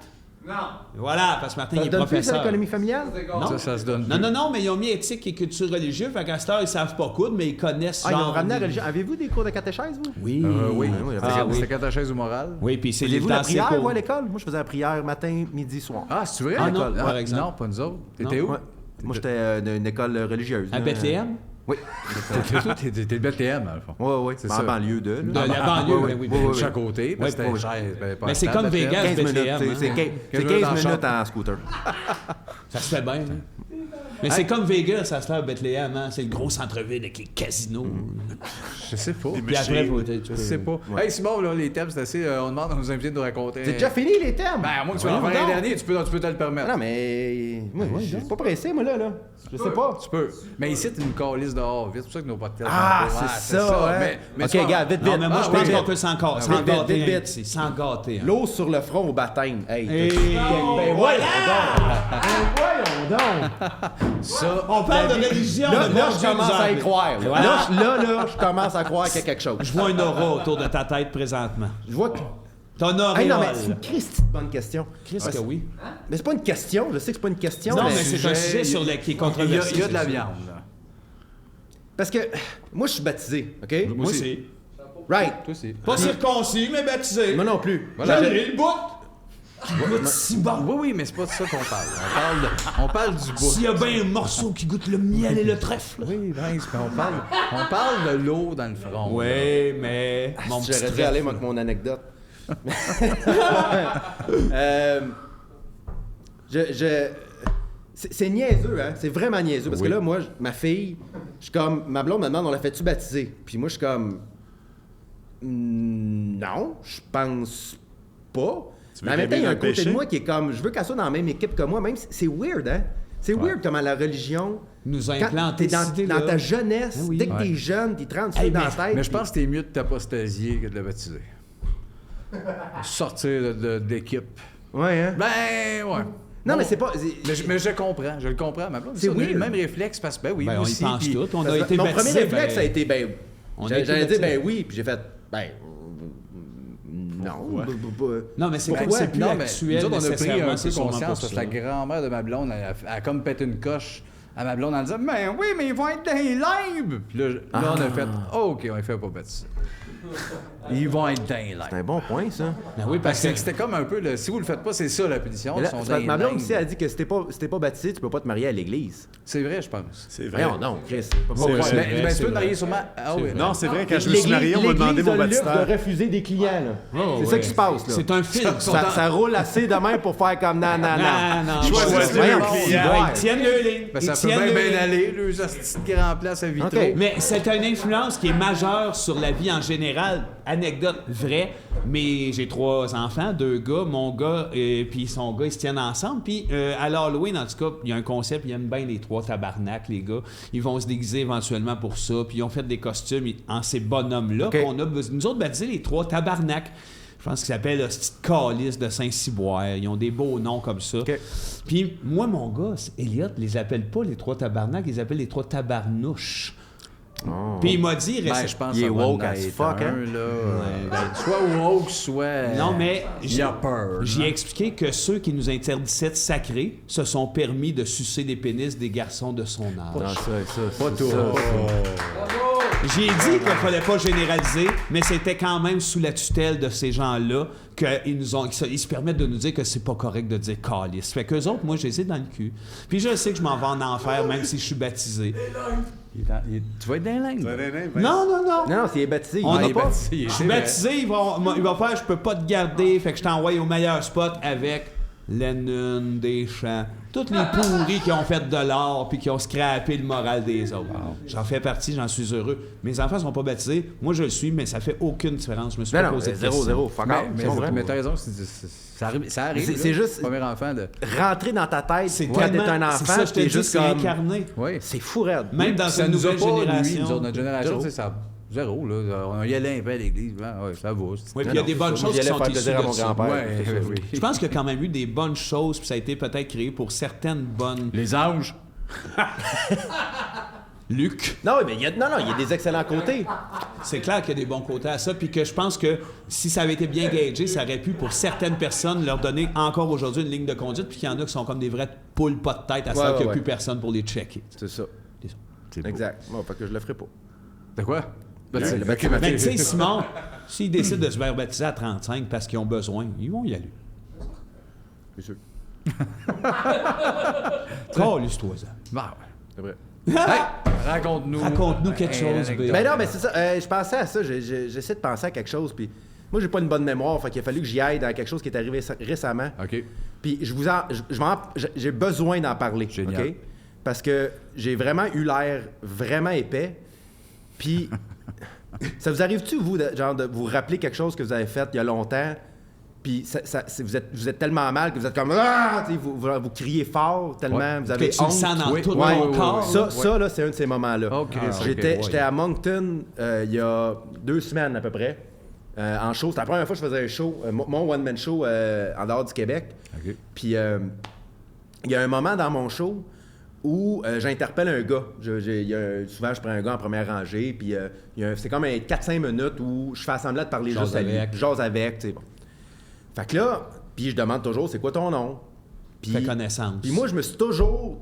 Non. Voilà, parce que Martin, Ça il est te donne plus à professeur. l'économie familiale? Ça se donne. Non, mais ils ont mis éthique et culture religieuse. Fait qu'à cette heure, ils savent pas coudre, mais ils connaissent Ah, ils genre ont ramené la des- religion. Avez-vous des cours de catéchèse, vous? Oui. Oui, Ah, oui. c'est catéchèse ou morale. Oui, puis c'est Faisiez-vous dans la ces prière, cours. vous, à l'école? Moi, je faisais la prière matin, midi, soir. Ah, c'est vrai? Ah, non, l'école? par exemple. Non, pas nous autres. T'étais où? Ouais. Moi, j'étais d'une école religieuse. À là. Bethléem? Oui. T'étais de Bethléem, dans le fond. Oui. C'est En ça. banlieue de. De là. la banlieue, oui, oui. De chaque côté, parce que Ouais, c'était cher. Mais c'est comme Vegas, 15 minutes. Bethléem. C'est hein. 15 dans le minutes shop. en scooter. Ça se fait bien, hein? Mais c'est comme Vegas, à cette heure, Bethléem, hein? C'est le gros centre-ville avec les casinos. Je sais pas. Puis après, faut Je sais pas. Hey, Simon, là, les thèmes, c'est assez. On demande à nos invités de nous raconter. C'est déjà fini, les thèmes? Ben, à moins que tu vas en faire un dernier, tu peux te le permettre. Non, mais. Moi, je suis pas pressé, moi, là. Je sais pas. Tu peux. Mais ici, t'es une calice dehors vite. C'est pour ça que nos podcasts. Ah, sont beaux. c'est ça, ouais. Mais Ok, tu vois- gars, vite, Non, vite. mais moi, je Ah, pense vite, qu'on vite. peut s'en vite, gâter vite, un vite. petit. S'en gâter. Hein. L'eau sur le front au baptême. Hey, Et- ben voyons donc. Ben voyons donc. Ça. On parle de religion. Là, de là, bon je Dieu commence nous a à y appelés. croire. Voilà. Là, je commence à croire qu'il y a quelque chose. Je vois un aura autour de ta tête présentement. Je vois que. Ton auréole. Hey, non, mais c'est une Christie de bonne question. Qu'est-ce que oui? Mais c'est pas une question. Je sais que c'est pas une question. Non, mais- mais c'est un sujet sur qui est Il y controversé. a de la viande, là. Parce que moi, je suis baptisé, OK? Moi aussi. Right. Toi aussi. Pas circoncis, mais baptisé. Moi non plus. J'ai le bout. Le bout si bon. Oui, oui, mais c'est pas de ça qu'on parle. On parle du bout. S'il y a bien un morceau qui goûte le miel et le trèfle. Oui, Vince, mais on parle de l'eau dans le front. Oui, mais mon petit J'aurais dû aller avec mon anecdote. C'est niaiseux, hein? C'est vraiment niaiseux. Parce que là, moi, ma fille, je suis comme. Ma blonde me demande, on l'a fait-tu baptiser? Puis moi, je suis comme. Non, je pense pas. Tu veux Mais en même temps, qu'elle il y a un vienne côté de pêcher? moi qui est comme. Je veux qu'elle soit dans la même équipe que moi. Même si c'est weird, hein? C'est weird comment la religion. nous a Quand implanté t'es cette idée-là. dans ta jeunesse, Ah oui. dès que t'es Ouais. jeune, t'es 30 Hey, dans mais- la tête. Mais je puis- pense que t'es mieux de t'apostasier que de le baptiser. Sortir d'équipe. Ouais, hein? Ben, ouais. Non, Bon. mais c'est pas. Mais je comprends, je le comprends. Ma blonde, C'est on a eu weird. le même réflexe parce que, ben oui, Ben, moi on y aussi. pense puis- tous. On Parce a que été mon baptisés, premier réflexe, ben, ça a été, ben. on a J'allais été dire, baptisés. ben oui, puis j'ai fait, ben. Non. Non, mais c'est Pourquoi? comme c'est plus Non, mais actuel. nous autres, on a pris nécessairement, un c'est peu sûrement conscience pour parce que ça. la grand-mère de ma blonde a comme pété une coche à ma blonde en disant ben oui, mais ils vont être dans les limbes. Puis là, là, on a fait OK, on les fait pas baptiser. Ils vont être dans les C'est limbes. un bon point, ça. Ben oui, Parce parce que que c'était comme un peu, si vous le faites pas, c'est ça la punition. Mais Ils là, sont c'est dans parce les que ma blonde limbes. aussi a dit que si t'es pas baptisé, tu peux pas te marier à l'église. C'est vrai, je pense. C'est vrai. Voyons, non, Chris. C'est vrai. Mais tu c'est peux te marier vrai. sûrement. Ah oui. Non, c'est vrai, quand je me suis marié, on m'a demandé mon L'église a le luxe baptistère. de refuser des clients, là. C'est ça ouais. qui se passe, là. c'est un film. Ça roule assez de même pour faire comme non. Non. Choisissez Voyons, le client. ouais. Ils tiennent le ligne. Ben, Ils ça peut tiennent le bien ligne. aller, le petite grand place à vitraux. OK. Mais c'est une influence qui est majeure sur la vie en général. Anecdote vraie, mais j'ai 3 enfants, 2 gars. Mon gars et puis son gars, ils se tiennent ensemble. Puis à l'Halloween, en tout cas, il y a un concept, ils aiment bien les 3 tabarnak, les gars. Ils vont se déguiser éventuellement pour ça. Puis ils ont fait des costumes en ces bonhommes-là. OK. On a nous autres baptisé les 3 tabarnak. Je pense qu'ils s'appellent la petite calice de Saint-Cyboire. Ils ont des beaux noms comme ça. OK. Puis moi, mon gars, Elliot, les appelle pas les 3 tabarnak, ils les appellent les 3 tabarnouches. Puis il m'a dit Ben, récemment- je pense Il est que ça va woke en as être fuck, un, hein? là, soit woke, soit. Non, mais il a peur. J'ai hein. expliqué que ceux qui nous interdisaient de sacrer se sont permis de sucer des pénis des garçons de son Non, âge. Pas tout. J'ai dit qu'il fallait pas généraliser, mais c'était quand même sous la tutelle de ces gens-là qu'ils se permettent de nous dire que c'est pas correct de dire calice. Fait qu'eux autres, moi, je les ai dans le cul. Puis je sais que je m'en vais en enfer, même si je suis baptisé. Tu vas être dans l'Inde. Non. Non, s'il est baptisé, On il n'a va pas. baptisé, c'est Je suis vrai. baptisé, il va faire, je peux pas te garder, fait que je t'envoie au meilleur spot avec Lennon, Deschamps, toutes les pourris qui ont fait de l'or puis qui ont scrappé le moral des autres. J'en fais partie, j'en suis heureux. Mes enfants sont pas baptisés, moi je le suis, mais ça fait aucune différence. Je me suis Ben pas non, posé de 0-0, fuck out. Mais, C'est vrai. mais t'as raison, ça arrive. Ça arrive. C'est là, juste- Premier enfant de. Rentrer dans ta tête C'est quand t'es tellement, un c'est enfant, ça, je te t'es dis, juste c'est comme... incarné. Oui. C'est fou, raide. Même dans ça une nous a nouvelle pas, lui, génération. nous autres, notre génération, tu sais, ça a Zéro, là. On y allait un peu à l'église. Ouais, ça va. Oui, puis il y a des bonnes choses J'y qui allais sont faire issues plaisir à de mon ça. grand-père. Ouais, oui. Je pense qu'il y a quand même eu des bonnes choses, puis ça a été peut-être créé pour certaines bonnes... Les anges. Luc, Non, mais il y a des excellents côtés. c'est clair qu'il y a des bons côtés à ça, puis que je pense que si ça avait été bien gagé, ça aurait pu, pour certaines personnes, leur donner encore aujourd'hui une ligne de conduite, puis qu'il y en a qui sont comme des vraies poules pas de tête à savoir qu'il n'y a plus personne pour les checker. C'est ça. C'est beau. Exact. Bon, fait que je le ferai pas. De quoi? Le Ok, baptême. Mais tu sais, Simon, s'ils décident de se faire baptiser à 35 parce qu'ils ont besoin, ils vont y aller. C'est sûr. Calisse-toi ça. Bah, C'est vrai. ouais. Hey, raconte-nous. Raconte-nous quelque chose, anecdote. Bill. Mais non, mais c'est ça. Je pensais à ça. J'essaie de penser à quelque chose. Puis moi, j'ai pas une bonne mémoire. Fait qu'il a fallu que j'y aille dans quelque chose qui est arrivé récemment. OK. Puis j'ai besoin d'en parler. Génial. OK? Parce que j'ai vraiment eu l'air vraiment épais. Puis ça vous arrive-tu, vous, de vous rappeler quelque chose que vous avez fait il y a longtemps? Puis vous êtes tellement mal que vous êtes comme ah! Vous criez fort tellement, Ouais. vous avez Que tu le honte. sens dans Oui. tout Ouais, ton corps. ça, là, c'est un de ces moments-là. Oh, Christ, J'étais à Moncton il y a 2 semaines à peu près, en show. C'était la première fois que je faisais un show, mon one-man show en dehors du Québec. OK. Puis il y a un moment dans mon show où j'interpelle un gars. Souvent, je prends un gars en première rangée, puis c'est comme un 4-5 minutes où je fais semblant de parler Jase juste à lui. avec. J'ose avec, tu sais, bon. Fait que là, puis je demande toujours, c'est quoi ton nom? Puis, Fais connaissance. Puis moi, je me suis toujours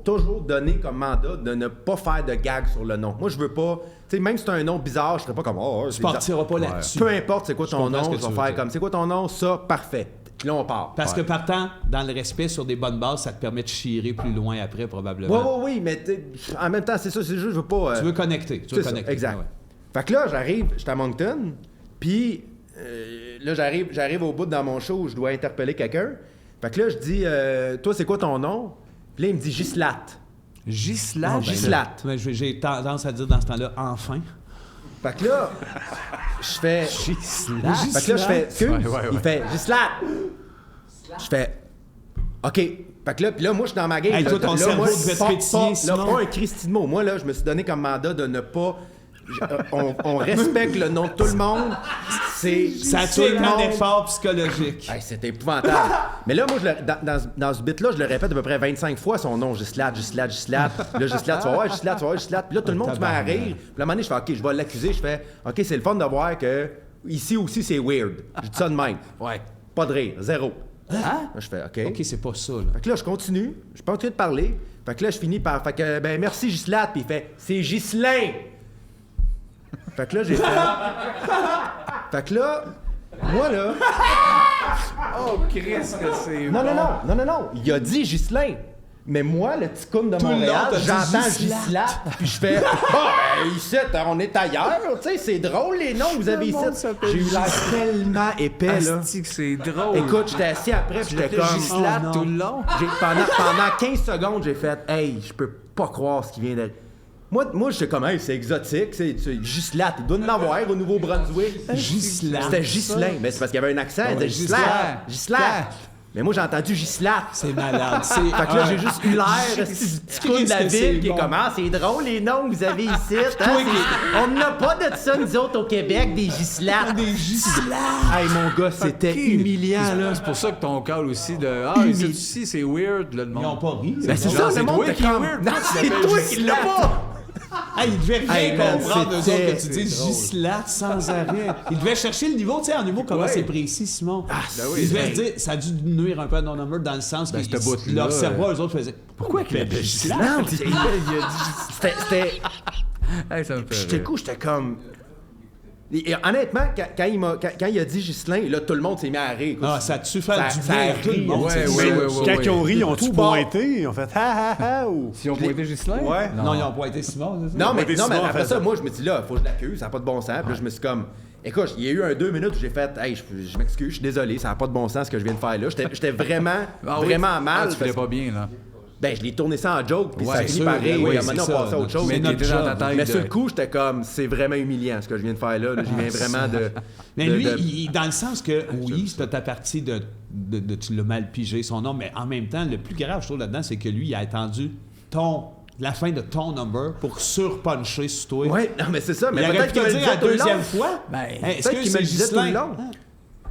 donné comme mandat de ne pas faire de gag sur le nom. Moi, je veux pas... Tu sais, même si c'est un nom bizarre, je serais pas comme... Oh, Tu partiras pas là-dessus. Peu importe c'est quoi ton comprends ce nom, que je tu vais veux faire dire. comme... C'est quoi ton nom? Ça, parfait. Puis là, on part. Parce que partant dans le respect sur des bonnes bases, ça te permet de chirer plus loin après, probablement. Oui, mais en même temps, c'est ça, c'est juste, je veux pas... Tu veux connecter. Tu veux C'est ça, connecter. exact. Ah ouais. Fait que là, j'étais à Moncton, puis là, j'arrive au bout dans mon show où je dois interpeller quelqu'un. Fait que là, je dis, toi, c'est quoi ton nom? Puis là, il me dit Gislat. Gisela. Ah, Gislat. Mais j'ai tendance à dire dans ce temps-là, enfin. Fait que là, je fais... Gisela. Fait que là, je fais, excuse, Ouais. il fait Gislat. Je fais, OK. Fait que là, puis là, moi, je suis dans ma game. Hey, là, toi, ton là, cerveau moi, devait te pas- pétiller, pas- là, Simon. pas un Christy de mot. Moi, là, je me suis donné comme mandat de ne pas... on respecte le nom de tout le monde. C'est Ça a tout tué le un monde. effort psychologique. Hey, c'était épouvantable. Mais là, moi, dans ce bit-là, je le répète à peu près 25 fois, son nom. Gislat. Là, Gislat, tu vas voir, Gislat. Puis là, tout le monde se met à rire. Puis là, à un moment donné, je fais, OK, je vais l'accuser. Je fais, OK, c'est le fun de voir que ici aussi, c'est weird. Je dis ça de même. Ouais. Pas de rire, zéro. Hein? Là, je fais, OK. OK, c'est pas ça, là. Fait que là, je continue de parler. Fait que là, je finis par, fait que, ben, merci Gislat. Puis il fait, c'est Ghislain. Fait que là, j'ai fait. Fait que là, moi, là. Oh, Christ, que c'est Non, bon. non. Il a dit Ghislain. Mais moi, le petit coon de Tout le long, Montréal, t'as dit j'entends Gislat. Gislat. Puis je fais, ici, on est ailleurs. Tu sais, c'est drôle les noms que vous avez ici. monde s'appelle J'ai eu l'air tellement épais, là. Asti que c'est drôle. Écoute, j'étais assis après, puis j'étais comme. Gisela Oh, non. tout le long. Pendant 15 secondes, j'ai fait, hey, je peux pas croire ce qui vient d'être. Moi j'étais comme, hey, c'est exotique, c'est Gislat. Il doit en avoir au Nouveau-Brunswick. Gislat. C'était Ghislain. Mais c'est parce qu'il y avait un accent. Il disait Gislat. Gislat. Mais moi, j'ai entendu Gislat. C'est malade. C'est... Fait que là, j'ai juste eu l'air du petit coup de la Christ que c'est ville qui est bon. comme, ah, c'est drôle les noms que vous avez ici. Hein? On n'a pas de ça, nous autres, au Québec, des Gislats. Des Gislat. Hey, mon gars, c'était humiliant, là. C'est pour ça que ton call aussi de Ah, ici, c'est weird, là, le Ils monde. n'ont pas ri. Ben, c'est Genre, ça, c'est le monde toi était qui est comme... weird. Non, Toi, tu c'est l'appelles toi qui l'as pas. Hey, ils devaient rien Hey, man, comprendre, eux autres, c'était- que tu dises Gislat sans arrêt. Ils devaient chercher le niveau, tu sais, en humour, comment c'est précis, Simon. oui, Ils devaient ben- se dire, ça a dû nuire un peu à Non Number dans le sens que ce bout-là, leur cerveau, eux autres, faisaient pourquoi qu'il appelle Gislat? Non, c'était... Hey, ça me fait J'étais rire. cool, j'étais comme... Et honnêtement, quand il a dit Ghislain, là, tout le monde s'est mis à rire. Ah, ça a-tu faire du Ça bien a à tout le ri, monde? ouais, c'est ouais, ça. ouais, ouais. Quand ils ont ri, ils ont-tu Tout bord. pointé? Ils ont fait ha ha ha ou. Si on pointait Ghislain? Ouais. Non, ils ont pas été Simon, c'est ça? Non, mais Simon a après fait ça, ça. moi, je me dis là, faut que je l'accuse, ça n'a pas de bon sens. Puis là, je me suis comme, écoute, il y a eu un 2 minutes où j'ai fait, hey, je m'excuse, je suis désolé, ça n'a pas de bon sens ce que je viens de faire là. J'étais vraiment, Ah oui, vraiment mal. Ah, tu faisais parce- pas bien, là. Ben, je l'ai tourné ça en joke, puis Ouais, ça c'est finit sûr, par rire. oui, Maintenant, c'est on ça. passe à autre chose. Mais notre t'étais dans ta job. tête. Mais de- sur le coup, j'étais comme, c'est vraiment humiliant ce que je viens de faire là. J'y viens vraiment de. Mais de- lui, de- dans le sens que, oui, c'est ta partie de tu l'as mal pigé son nom, mais en même temps, le plus grave, je trouve, là-dedans, c'est que lui, il a attendu ton la fin de ton number pour surpuncher sur toi. Ouais, non, mais c'est ça. Mais Il aurait peut-être pu qu'il te me le dire la disait tout le deuxième long. fois. Ben, Hey, Peut-être excuse, qu'il me c'est le disait tout le Ghislain. long.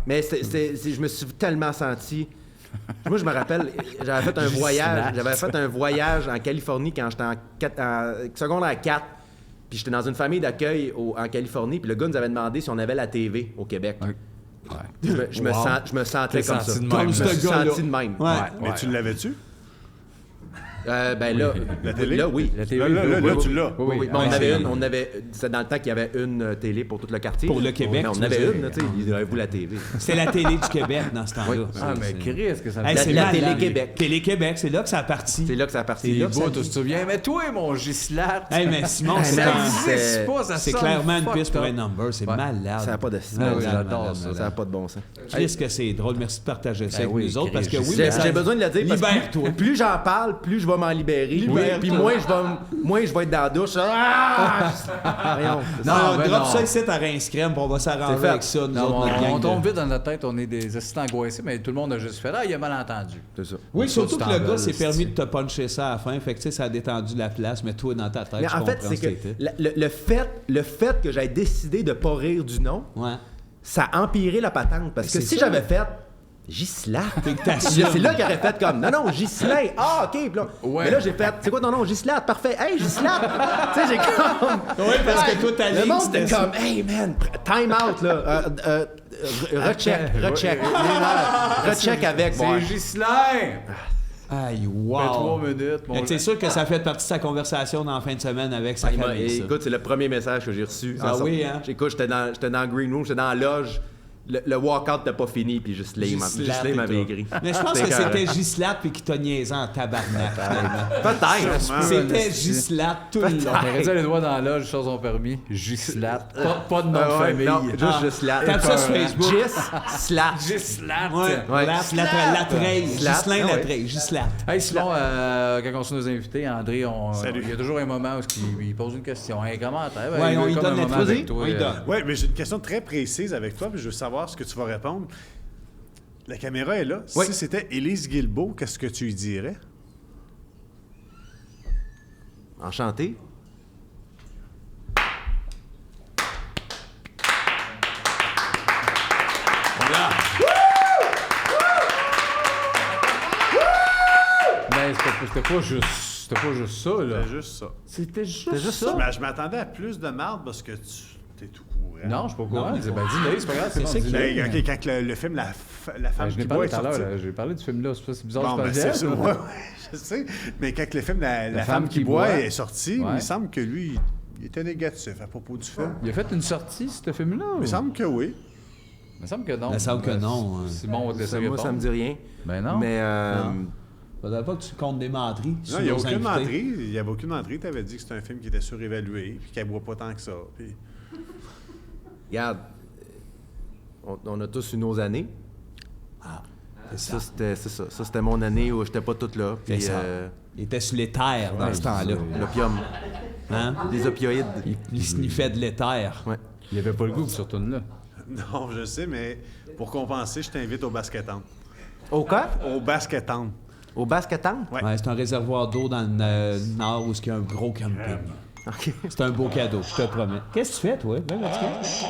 Mais je me suis tellement senti... Moi, je me rappelle, j'avais fait un voyage en Californie quand j'étais en secondaire 4. Puis j'étais dans une famille d'accueil en Californie. Puis le gars nous avait demandé si on avait la TV au Québec. Ouais. Je me sentais T'es comme senti ça. de même. Comme Je me ce suis gars-là. senti de même. Ouais. Mais tu l'avais-tu? Ben là, La télé? là, oui. La télé, Là, tu l'as. Oui, oui. Ah, Mais on ouais, avait c'est- une, c'était dans le temps qu'il y avait une télé pour tout le quartier. Pour le Québec, Mais on tu en avait veux une, dire. tu sais. Ils avaient vous la TV. C'est la télé du Québec dans ce temps-là. Oui. Ah, mais Chris, est-ce que ça me Hey, La- c'est la malade. Télé-Québec. Télé-Québec, c'est là que ça a parti. C'est là que ça a parti. C'est là que ça beau, tu te souviens? Mais toi, mon Gislat. Hey, mais Simon, Hey, c'est man, un- c'est clairement une piste pour un number. C'est Ouais. malade. Ça n'a pas de Ah oui, j'adore malade, ça. malade. Ça n'a pas de bon sens. Qu'est-ce que c'est drôle. Merci de partager ça avec oui, nous autres. Parce que Chris, oui, J'ai mais ça- besoin de le dire parce Libère-toi. que plus j'en parle, plus je vais m'en libérer. Libère-toi. Puis moins je vais être dans la douche. Ah! Voyons, c'est ça. Non, ben drop non. ça ici à Rince Crème, puis on va C'est s'arranger fait. avec ça, nous Non, autres, notre on gang de- tombe vite dans notre tête, on est des assistants angoissés, mais tout le monde a juste fait « Ah, il a mal entendu. » C'est ça. Oui, Ça, surtout tu que le t'en gars veux, s'est c'est- permis de te puncher ça à la fin. Fait que, tu sais, ça a détendu la place, mais toi, dans ta tête, Mais je en fait, comprends c'est ce que était. le fait que j'aie décidé de pas rire du nom, Ouais. ça a empiré la patente. Parce que C'est si ça. j'avais fait Ghislain, T'es que t'assumes. c'est là qu'il aurait fait comme non, Ghislain. Ah, OK. Puis là, Ouais. Mais là, j'ai fait c'est quoi ton nom? Ghislain, parfait. Hey, Ghislain. Tu sais, j'ai comme. Oui, parce que toi, ta Le ligne, monde c'était était ça. comme, hey man, time out, là. Recheck. Recheck avec, C'est moi. Ghislain! Aïe, Fait 3 wow. minutes, mon C'est sûr que ça fait partie de sa conversation dans la fin de semaine avec sa famille, ça. Écoute, c'est le premier message que j'ai reçu. Ah En oui, sortant. hein? Écoute, j'étais dans le green room, j'étais dans la loge. Le walk-out n'était pas fini, puis Ghislain m'avait écrit. Mais je pense que C'était c'était correct. Gislat puis qui t'a niaisé en tabarnak, finalement. Peut-être. C'était Gislat tout le long. Il aurait dit les doigts dans la loge sur son permis. Gislat. Pas de nom de Ah ouais, famille. non, juste Ghislain. Tape ça sur Facebook. Gis-Slat. Gislat. Ouais, Latreille. Slat. Ghislain Ah ouais. Latreille. Gislat. Hey, sinon, quand on reçoit nos invités, André, Salut. il y a toujours un moment où il pose une question, un commentaire. Ben, Ouais, il on veut lui comme donne un la moment vas-y, avec toi, on lui donne. Oui, mais j'ai une question très précise avec toi, puis je veux savoir ce que tu vas répondre. La caméra est là. Oui. Si c'était Élise Guilbeault, qu'est-ce que tu lui dirais? Enchanté. Mais c'était pas juste ça, là. C'est juste ça. C'était juste ça. Je m'attendais à plus de marde parce que tu es tout courant. Non, je suis pas au courant. Ben, dis-le, c'est pas grave. C'est ça qui Mais, OK, quand le film La femme Je qui l'ai boit parlé est tout à l'heure, sorti... là. J'ai parlé du film-là. C'est bizarre, Bon, je ben, parlais. c'est ça. Ouais, je sais. Mais quand le film La femme qui boit est sorti, Ouais. il me semble que lui, il était négatif à propos du film. Il a fait une sortie, ce film-là? Il me semble que oui. Il me semble que non. Il me semble que non, hein. Simon, on va te laisser Moi, répondre. ça me dit rien. Ben non. Mais Faudrait pas que tu comptes des menteries. Non, sur il n'y a nos aucune invités. menterie. Il n'y avait aucune menterie. Tu avais dit que c'était un film qui était surévalué puis qu'elle ne boit pas tant que ça. Puis... regarde, on a tous eu nos années. C'est Ça, c'était c'est ça. Ça, c'était mon année où j'étais pas toute là. Puis C'est ça. Il était sur l'éther dans ce temps-là. l'opium, Hein? des opioïdes. Il sniffait de l'éther. Ouais. Il avait pas le goût pour ce tourne-là. Non, je sais, mais pour compenser, je t'invite au basket-town. Au quoi? Au basket-town. Au basket-town? Ouais. Ouais, c'est un réservoir d'eau dans le nord où il y a un gros camping. OK. C'est un beau cadeau, je te promets. Qu'est-ce que tu fais, toi? Là, là-dessus?